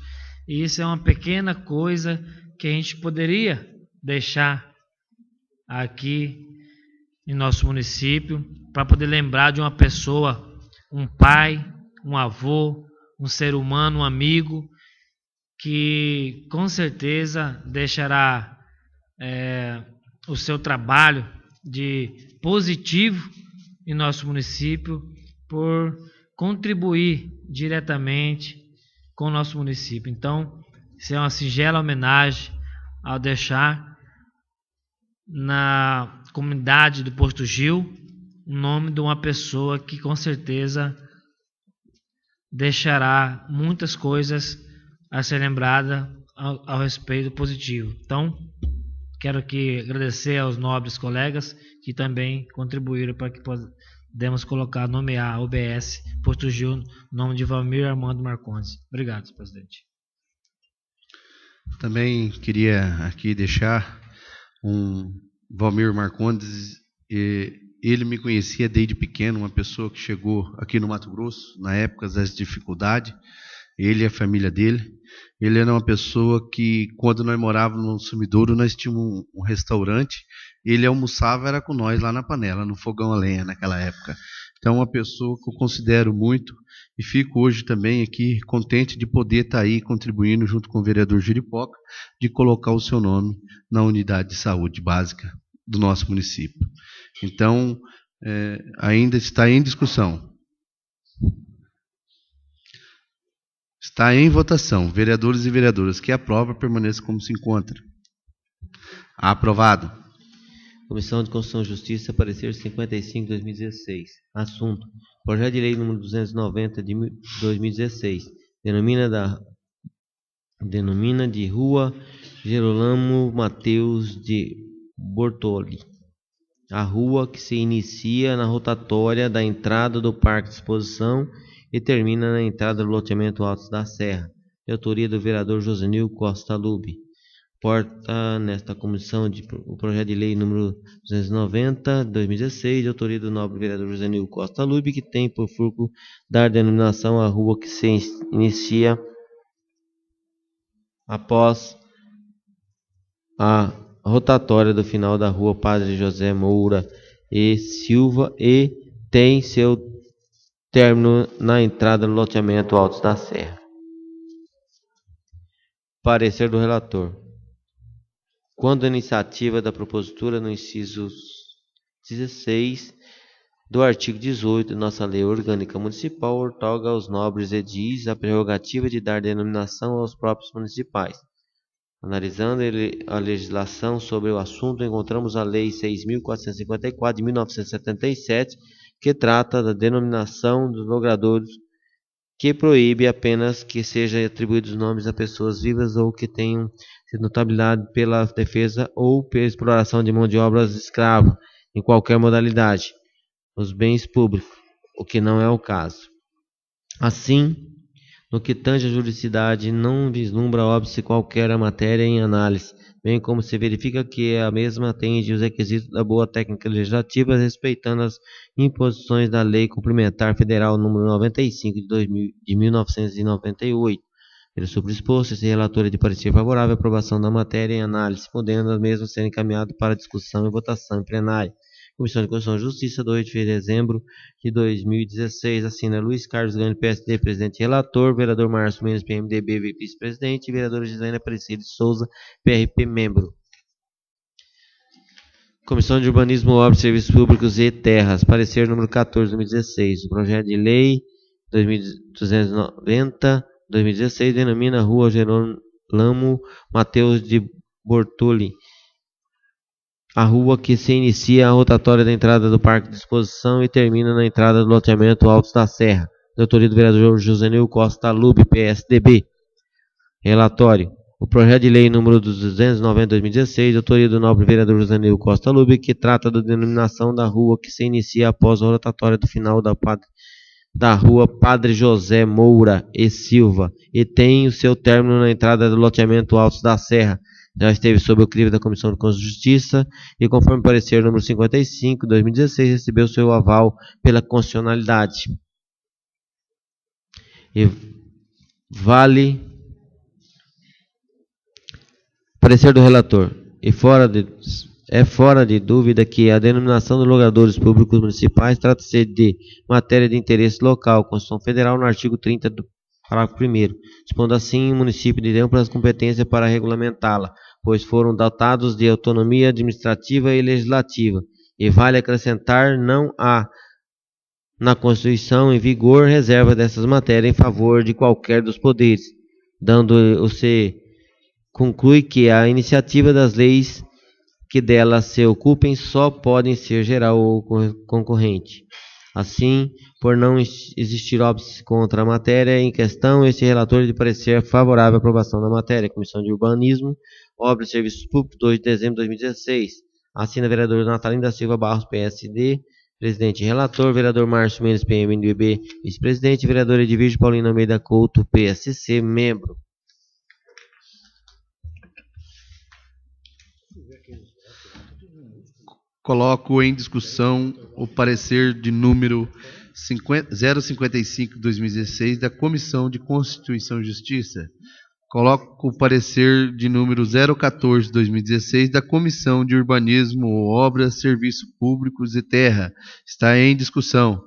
E isso é uma pequena coisa que a gente poderia deixar aqui em nosso município, para poder lembrar de uma pessoa, um pai, um avô, um ser humano, um amigo, que com certeza deixará o seu trabalho de positivo em nosso município por contribuir diretamente com o nosso município. Então, isso é uma singela homenagem ao deixar na comunidade do Posto Gil o nome de uma pessoa que com certeza deixará muitas coisas a ser lembrada ao respeito positivo. Então, quero aqui agradecer aos nobres colegas que também contribuíram para que podemos nomear a OBS Posto Gil no nome de Valmir Armando Marcondes. Obrigado, senhor presidente. Também queria aqui deixar Valmir Marcondes, ele me conhecia desde pequeno, uma pessoa que chegou aqui no Mato Grosso, na época das dificuldades, ele e a família dele. Ele era uma pessoa que, quando nós morávamos no Sumidouro, nós tínhamos um restaurante, ele almoçava, era com nós lá na panela, no fogão a lenha naquela época. Então, uma pessoa que eu considero muito, e fico hoje também aqui contente de poder estar aí contribuindo junto com o vereador Jeripoca, de colocar o seu nome na unidade de saúde básica do nosso município. Então, ainda está em discussão. Está em votação. Vereadores e vereadoras que aprovam, permaneçam como se encontra. Aprovado. Comissão de Constituição e Justiça, parecer 55/2016. Assunto: Projeto de Lei número 290 de 2016. Denomina de Rua Gerolamo Mateus de Bortoli. A rua que se inicia na rotatória da entrada do Parque de Exposição e termina na entrada do loteamento Altos da Serra, de autoria do vereador Josenil Costa Lube. Porta nesta comissão o projeto de lei número 290, 2016, de autoria do nobre vereador Josenil Costa Lube, que tem por fulcro dar denominação à rua que se inicia após a rotatória do final da rua Padre José Moura e Silva e tem seu término na entrada do loteamento Altos da Serra. Parecer do relator. Quando a iniciativa da propositura no inciso 16 do artigo 18 da nossa Lei Orgânica Municipal outorga aos nobres edis a prerrogativa de dar denominação aos próprios municipais. Analisando a legislação sobre o assunto, encontramos a Lei 6.454 de 1977, que trata da denominação dos logradouros que proíbe apenas que sejam atribuídos nomes a pessoas vivas ou que tenham sido notabilidade pela defesa ou pela exploração de mão de obra escrava, em qualquer modalidade, os bens públicos, o que não é o caso. Assim, no que tange à juridicidade, não vislumbra óbice qualquer a matéria em análise, bem como se verifica que a mesma atende os requisitos da boa técnica legislativa, respeitando as imposições da Lei Complementar Federal nº 95 de 1998. Pelo sobreexposto, esse relator é de parecer favorável à aprovação da matéria em análise, podendo a mesma ser encaminhado para discussão e votação em plenário. Comissão de Constituição e Justiça, 2 de dezembro de 2016. Assina Luiz Carlos Gani, PSD, presidente e relator. Vereador Márcio Mendes, PMDB, vice-presidente. Vereadora Gislaine Aparecida de Souza, PRP, membro. Comissão de Urbanismo, Obras, Serviços Públicos e Terras. Parecer número 14, 2016. O projeto de lei 2290-2016 denomina Rua Gerolamo Mateus de Bortoli, a rua que se inicia a rotatória da entrada do Parque de Exposição e termina na entrada do loteamento Altos da Serra. De autoria do vereador Josenil Costa Lube, PSDB. Relatório. O projeto de lei número 290/2016, de autoria do nobre vereador Josenil Costa Lube, que trata da denominação da rua que se inicia após a rotatória do final da rua Padre José Moura e Silva e tem o seu término na entrada do loteamento Altos da Serra. Já esteve sob o crivo da Comissão de Constituição e Justiça e, conforme parecer número 55, 2016, recebeu seu aval pela constitucionalidade. E vale parecer do relator. É fora de dúvida que a denominação dos logradouros públicos municipais trata-se de matéria de interesse local, Constituição Federal, no artigo 30 do parágrafo 1º, dispondo assim o município de amplas competências para regulamentá-la, pois foram dotados de autonomia administrativa e legislativa, e vale acrescentar, não há na Constituição em vigor reserva dessas matérias em favor de qualquer dos poderes, dando-se conclui que a iniciativa das leis que delas se ocupem só podem ser geral ou concorrente. Assim, por não existir óbice contra a matéria em questão, este relator é de parecer favorável à aprovação da matéria. Comissão de Urbanismo, Obras e Serviços Públicos, 2 de dezembro de 2016. Assina vereador Natalino da Silva Barros, PSD, presidente e relator. Vereador Márcio Mendes, PMDB, vice-presidente. Vereador Edvige Paulino Almeida Couto, PSC, membro. Coloco em discussão o parecer de número 055/2016 da Comissão de Constituição e Justiça. Coloco o parecer de número 014/2016 da Comissão de Urbanismo, Obras, Serviços Públicos e Terra. Está em discussão.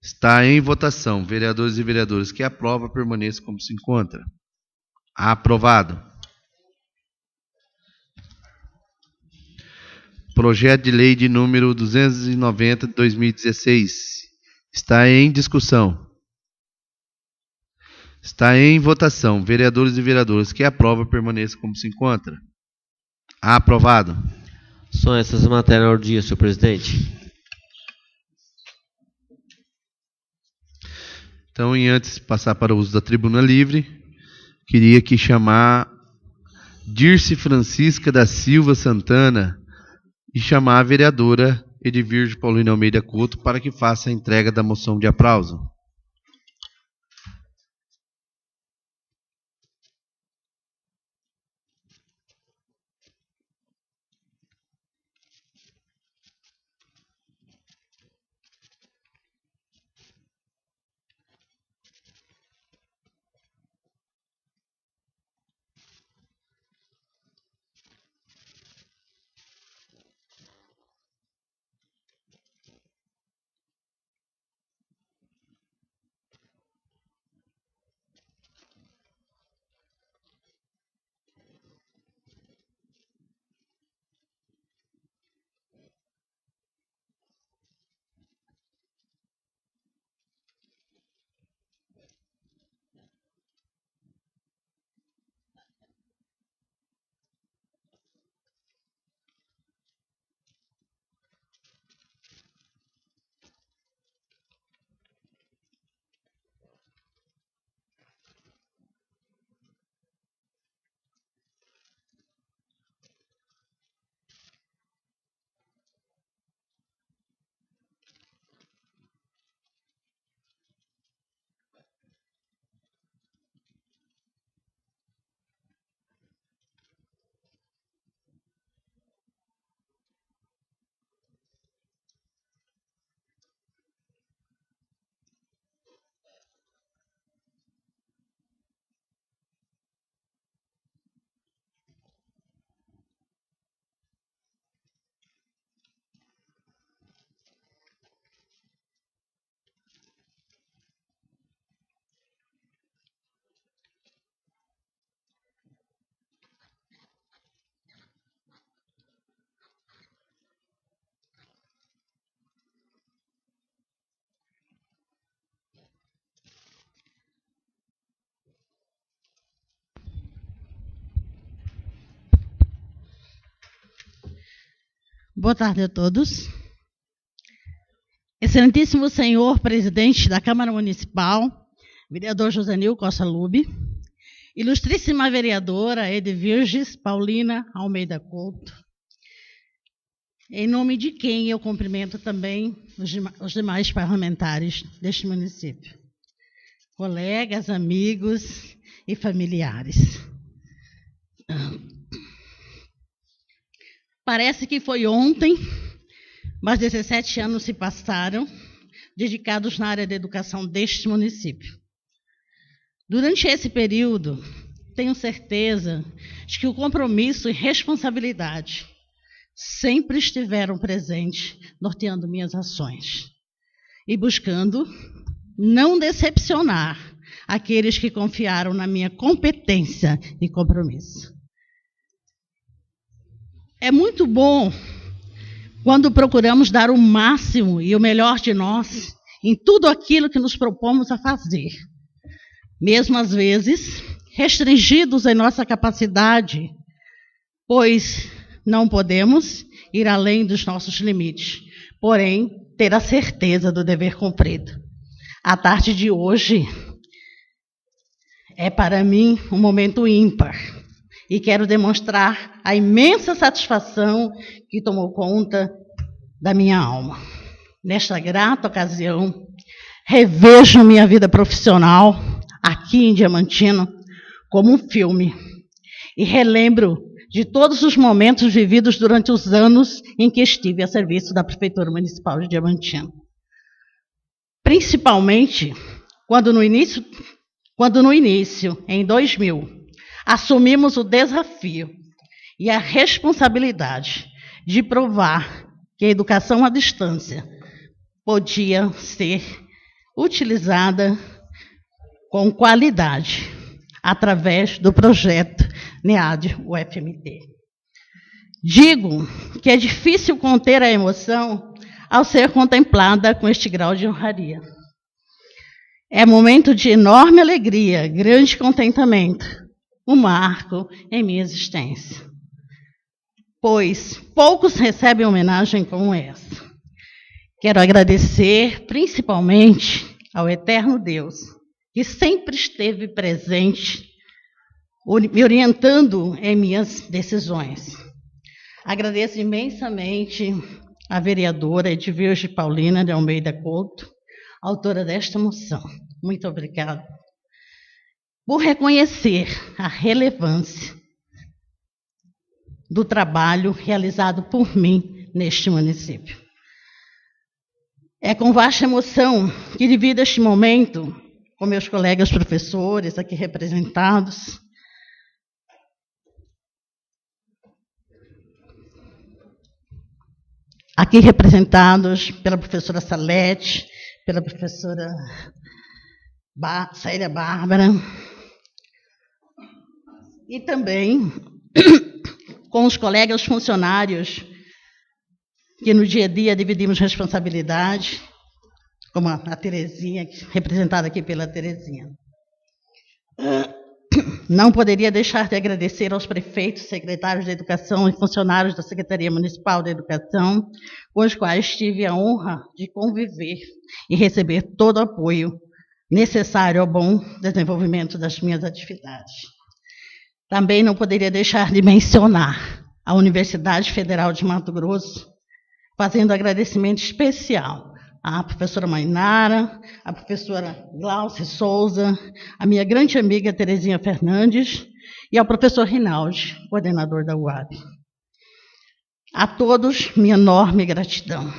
Está em votação. Vereadores e vereadoras que aprovam, permaneçam como se encontra. Aprovado. Projeto de lei de número 290/2016. Está em discussão. Está em votação. Vereadores e vereadoras que aprovam, permaneçam como se encontra. Aprovado. São essas matérias ao dia, senhor presidente. Então, e antes de passar para o uso da tribuna livre, queria aqui chamar Dirce Francisca da Silva Santana e chamar a vereadora Edvige Paulino Almeida Couto para que faça a entrega da moção de aplauso. Boa tarde a todos. Excelentíssimo senhor presidente da Câmara Municipal, vereador Josenil Costa Lube, ilustríssima vereadora Edvirges Paulina Almeida Couto, em nome de quem eu cumprimento também os demais parlamentares deste município, colegas, amigos e familiares. Parece que foi ontem, mas 17 anos se passaram, dedicados na área da educação deste município. Durante esse período, tenho certeza de que o compromisso e responsabilidade sempre estiveram presentes, norteando minhas ações e buscando não decepcionar aqueles que confiaram na minha competência e compromisso. É muito bom quando procuramos dar o máximo e o melhor de nós em tudo aquilo que nos propomos a fazer, mesmo às vezes restringidos em nossa capacidade, pois não podemos ir além dos nossos limites, porém ter a certeza do dever cumprido. A tarde de hoje é para mim um momento ímpar e quero demonstrar a imensa satisfação que tomou conta da minha alma. Nesta grata ocasião, revejo minha vida profissional aqui em Diamantino como um filme e relembro de todos os momentos vividos durante os anos em que estive a serviço da Prefeitura Municipal de Diamantino. Principalmente quando no início, em 2000, assumimos o desafio e a responsabilidade de provar que a educação à distância podia ser utilizada com qualidade através do projeto NEAD-UFMT. Digo que é difícil conter a emoção ao ser contemplada com este grau de honraria. É momento de enorme alegria, grande contentamento, um marco em minha existência, pois poucos recebem homenagem como essa. Quero agradecer principalmente ao eterno Deus, que sempre esteve presente, me orientando em minhas decisões. Agradeço imensamente a vereadora Edvirges Paulina de Almeida Couto, autora desta moção. Muito obrigada por reconhecer a relevância do trabalho realizado por mim neste município. É com vasta emoção que divido este momento com meus colegas professores aqui representados, pela professora Salete, pela professora Célia Bárbara, e também com os colegas funcionários que no dia a dia dividimos responsabilidade, como a Terezinha, representada aqui pela Terezinha. Não poderia deixar de agradecer aos prefeitos, secretários de Educação e funcionários da Secretaria Municipal de Educação, com os quais tive a honra de conviver e receber todo o apoio necessário ao bom desenvolvimento das minhas atividades. Também não poderia deixar de mencionar a Universidade Federal de Mato Grosso, fazendo agradecimento especial à professora Mainara, à professora Glauce Souza, à minha grande amiga Terezinha Fernandes e ao professor Rinaldi, coordenador da UAB. A todos, minha enorme gratidão.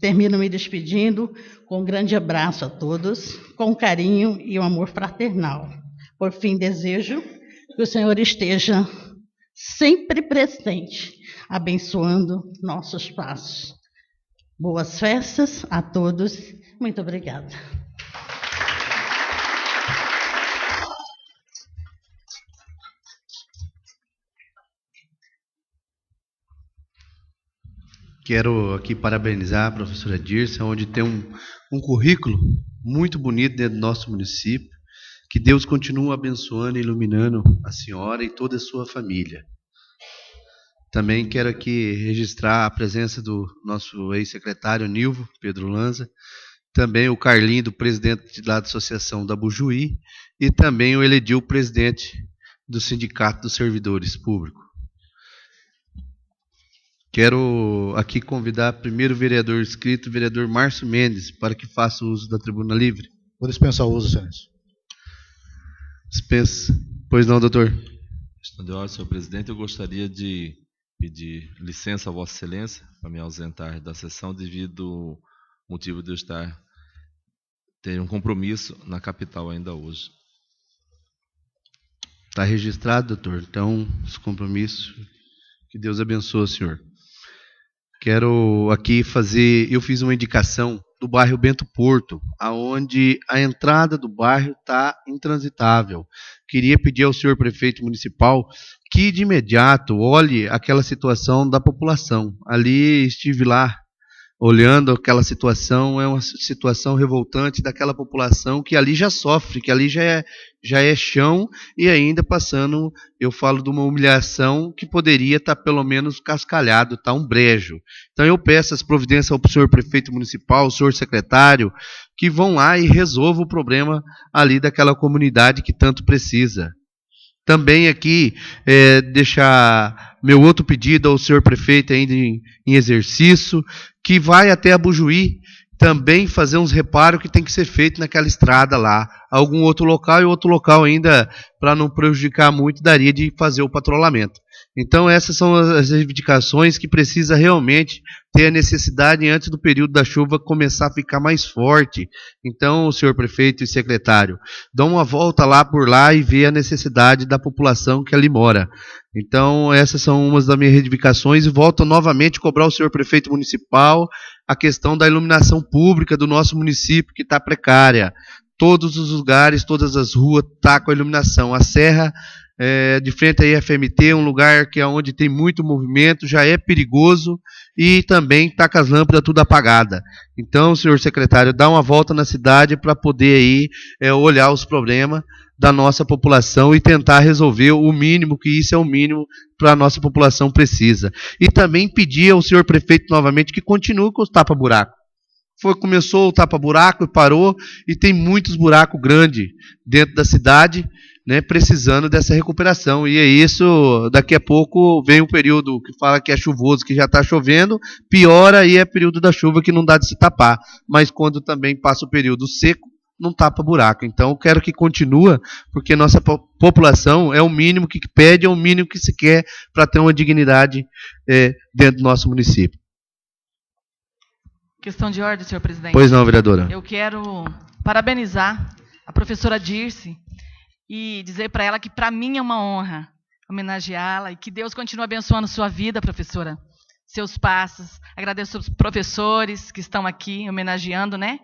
Termino me despedindo com um grande abraço a todos, com carinho e um amor fraternal. Por fim, desejo que o Senhor esteja sempre presente, abençoando nossos passos. Boas festas a todos. Muito obrigada. Quero aqui parabenizar a professora Dirce, onde tem um currículo muito bonito dentro do nosso município. Que Deus continue abençoando e iluminando a senhora e toda a sua família. Também quero aqui registrar a presença do nosso ex-secretário Nilvo Pedro Lanza, também o Carlinho, do presidente da Associação da Bujuí, e também o Eledil, presidente do Sindicato dos Servidores Públicos. Quero aqui convidar primeiro o vereador inscrito, o vereador Márcio Mendes, para que faça uso da tribuna livre. Vou dispensar o uso, excelência. Dispensa. Pois não, doutor. Questão de ordem, senhor presidente, eu gostaria de pedir licença a Vossa Excelência para me ausentar da sessão devido ao motivo de eu ter um compromisso na capital ainda hoje. Está registrado, doutor. Então, os compromissos, que Deus abençoe, senhor. Quero aqui eu fiz uma indicação do bairro Bento Porto, aonde a entrada do bairro está intransitável. Queria pedir ao senhor prefeito municipal que de imediato olhe aquela situação da população. Ali estive lá olhando aquela situação, é uma situação revoltante daquela população que ali já sofre, que ali já é chão, e ainda passando, eu falo de uma humilhação que poderia estar pelo menos cascalhado, tá um brejo. Então eu peço as providências ao senhor prefeito municipal, ao senhor secretário, que vão lá e resolvam o problema ali daquela comunidade que tanto precisa. Também aqui, deixar meu outro pedido ao senhor prefeito ainda em exercício, que vai até a Bujuí também fazer uns reparos que tem que ser feito naquela estrada lá. Algum outro local e outro local ainda, para não prejudicar muito, daria de fazer o patrulhamento. Então essas são as reivindicações que precisa realmente ter a necessidade antes do período da chuva começar a ficar mais forte. Então, senhor prefeito e secretário, dão uma volta lá por lá e vê a necessidade da população que ali mora. Então, essas são umas das minhas reivindicações e volto novamente a cobrar ao senhor prefeito municipal a questão da iluminação pública do nosso município, que está precária. Todos os lugares, todas as ruas estão com a iluminação. A serra de frente à IFMT é um lugar que é onde tem muito movimento, já é perigoso e também está com as lâmpadas tudo apagadas. Então, senhor secretário, dá uma volta na cidade para poder aí olhar os problemas da nossa população e tentar resolver o mínimo, que isso é o mínimo para a nossa população precisa. E também pedir ao senhor prefeito novamente que continue com os tapa-buraco. Começou o tapa-buraco e parou, e tem muitos buracos grandes dentro da cidade, né, precisando dessa recuperação. E é isso, daqui a pouco vem um período que fala que é chuvoso, que já está chovendo, piora e é período da chuva que não dá de se tapar. Mas quando também passa o período seco, não tapa buraco. Então eu quero que continue, porque nossa população é o mínimo que pede, é o mínimo que se quer para ter uma dignidade dentro do nosso município. Questão de ordem, senhor presidente. Pois não, vereadora. Eu quero parabenizar a professora Dirce e dizer para ela que para mim é uma honra homenageá-la e que Deus continue abençoando sua vida, professora, seus passos. Agradeço aos professores que estão aqui homenageando, né,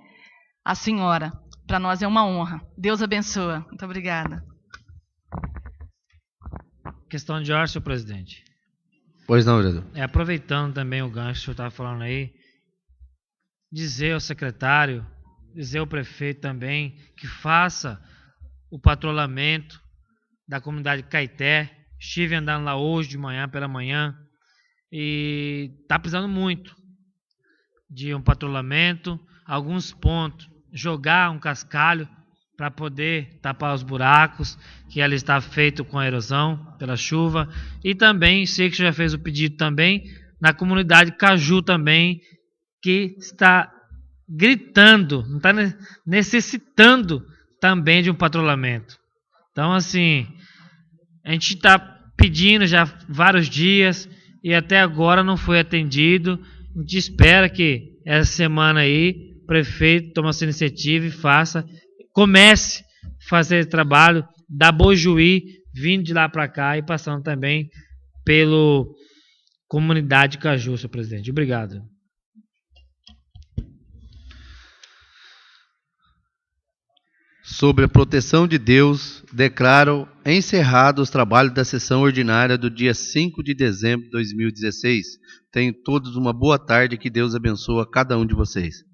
a senhora. Para nós é uma honra. Deus abençoa. Muito obrigada. Questão de ordem, senhor presidente. Pois não, vereador. Aproveitando também o gancho que o senhor estava falando aí, dizer ao secretário, dizer ao prefeito também que faça o patrulhamento da comunidade Caeté. Estive andando lá hoje de manhã, pela manhã, e está precisando muito de um patrulhamento, alguns pontos, jogar um cascalho para poder tapar os buracos, que ela está feito com a erosão pela chuva, e também, sei que já fez o pedido também, na comunidade Caju também, que está gritando, não está necessitando também de um patrulhamento. Então, assim, a gente está pedindo já vários dias e até agora não foi atendido. A gente espera que essa semana aí o prefeito tome essa iniciativa e comece a fazer trabalho da Bujuí, vindo de lá para cá e passando também pelo comunidade Caju, senhor presidente. Obrigado. Sobre a proteção de Deus, declaro encerrados os trabalhos da sessão ordinária do dia 5 de dezembro de 2016. Tenham todos uma boa tarde e que Deus abençoe a cada um de vocês.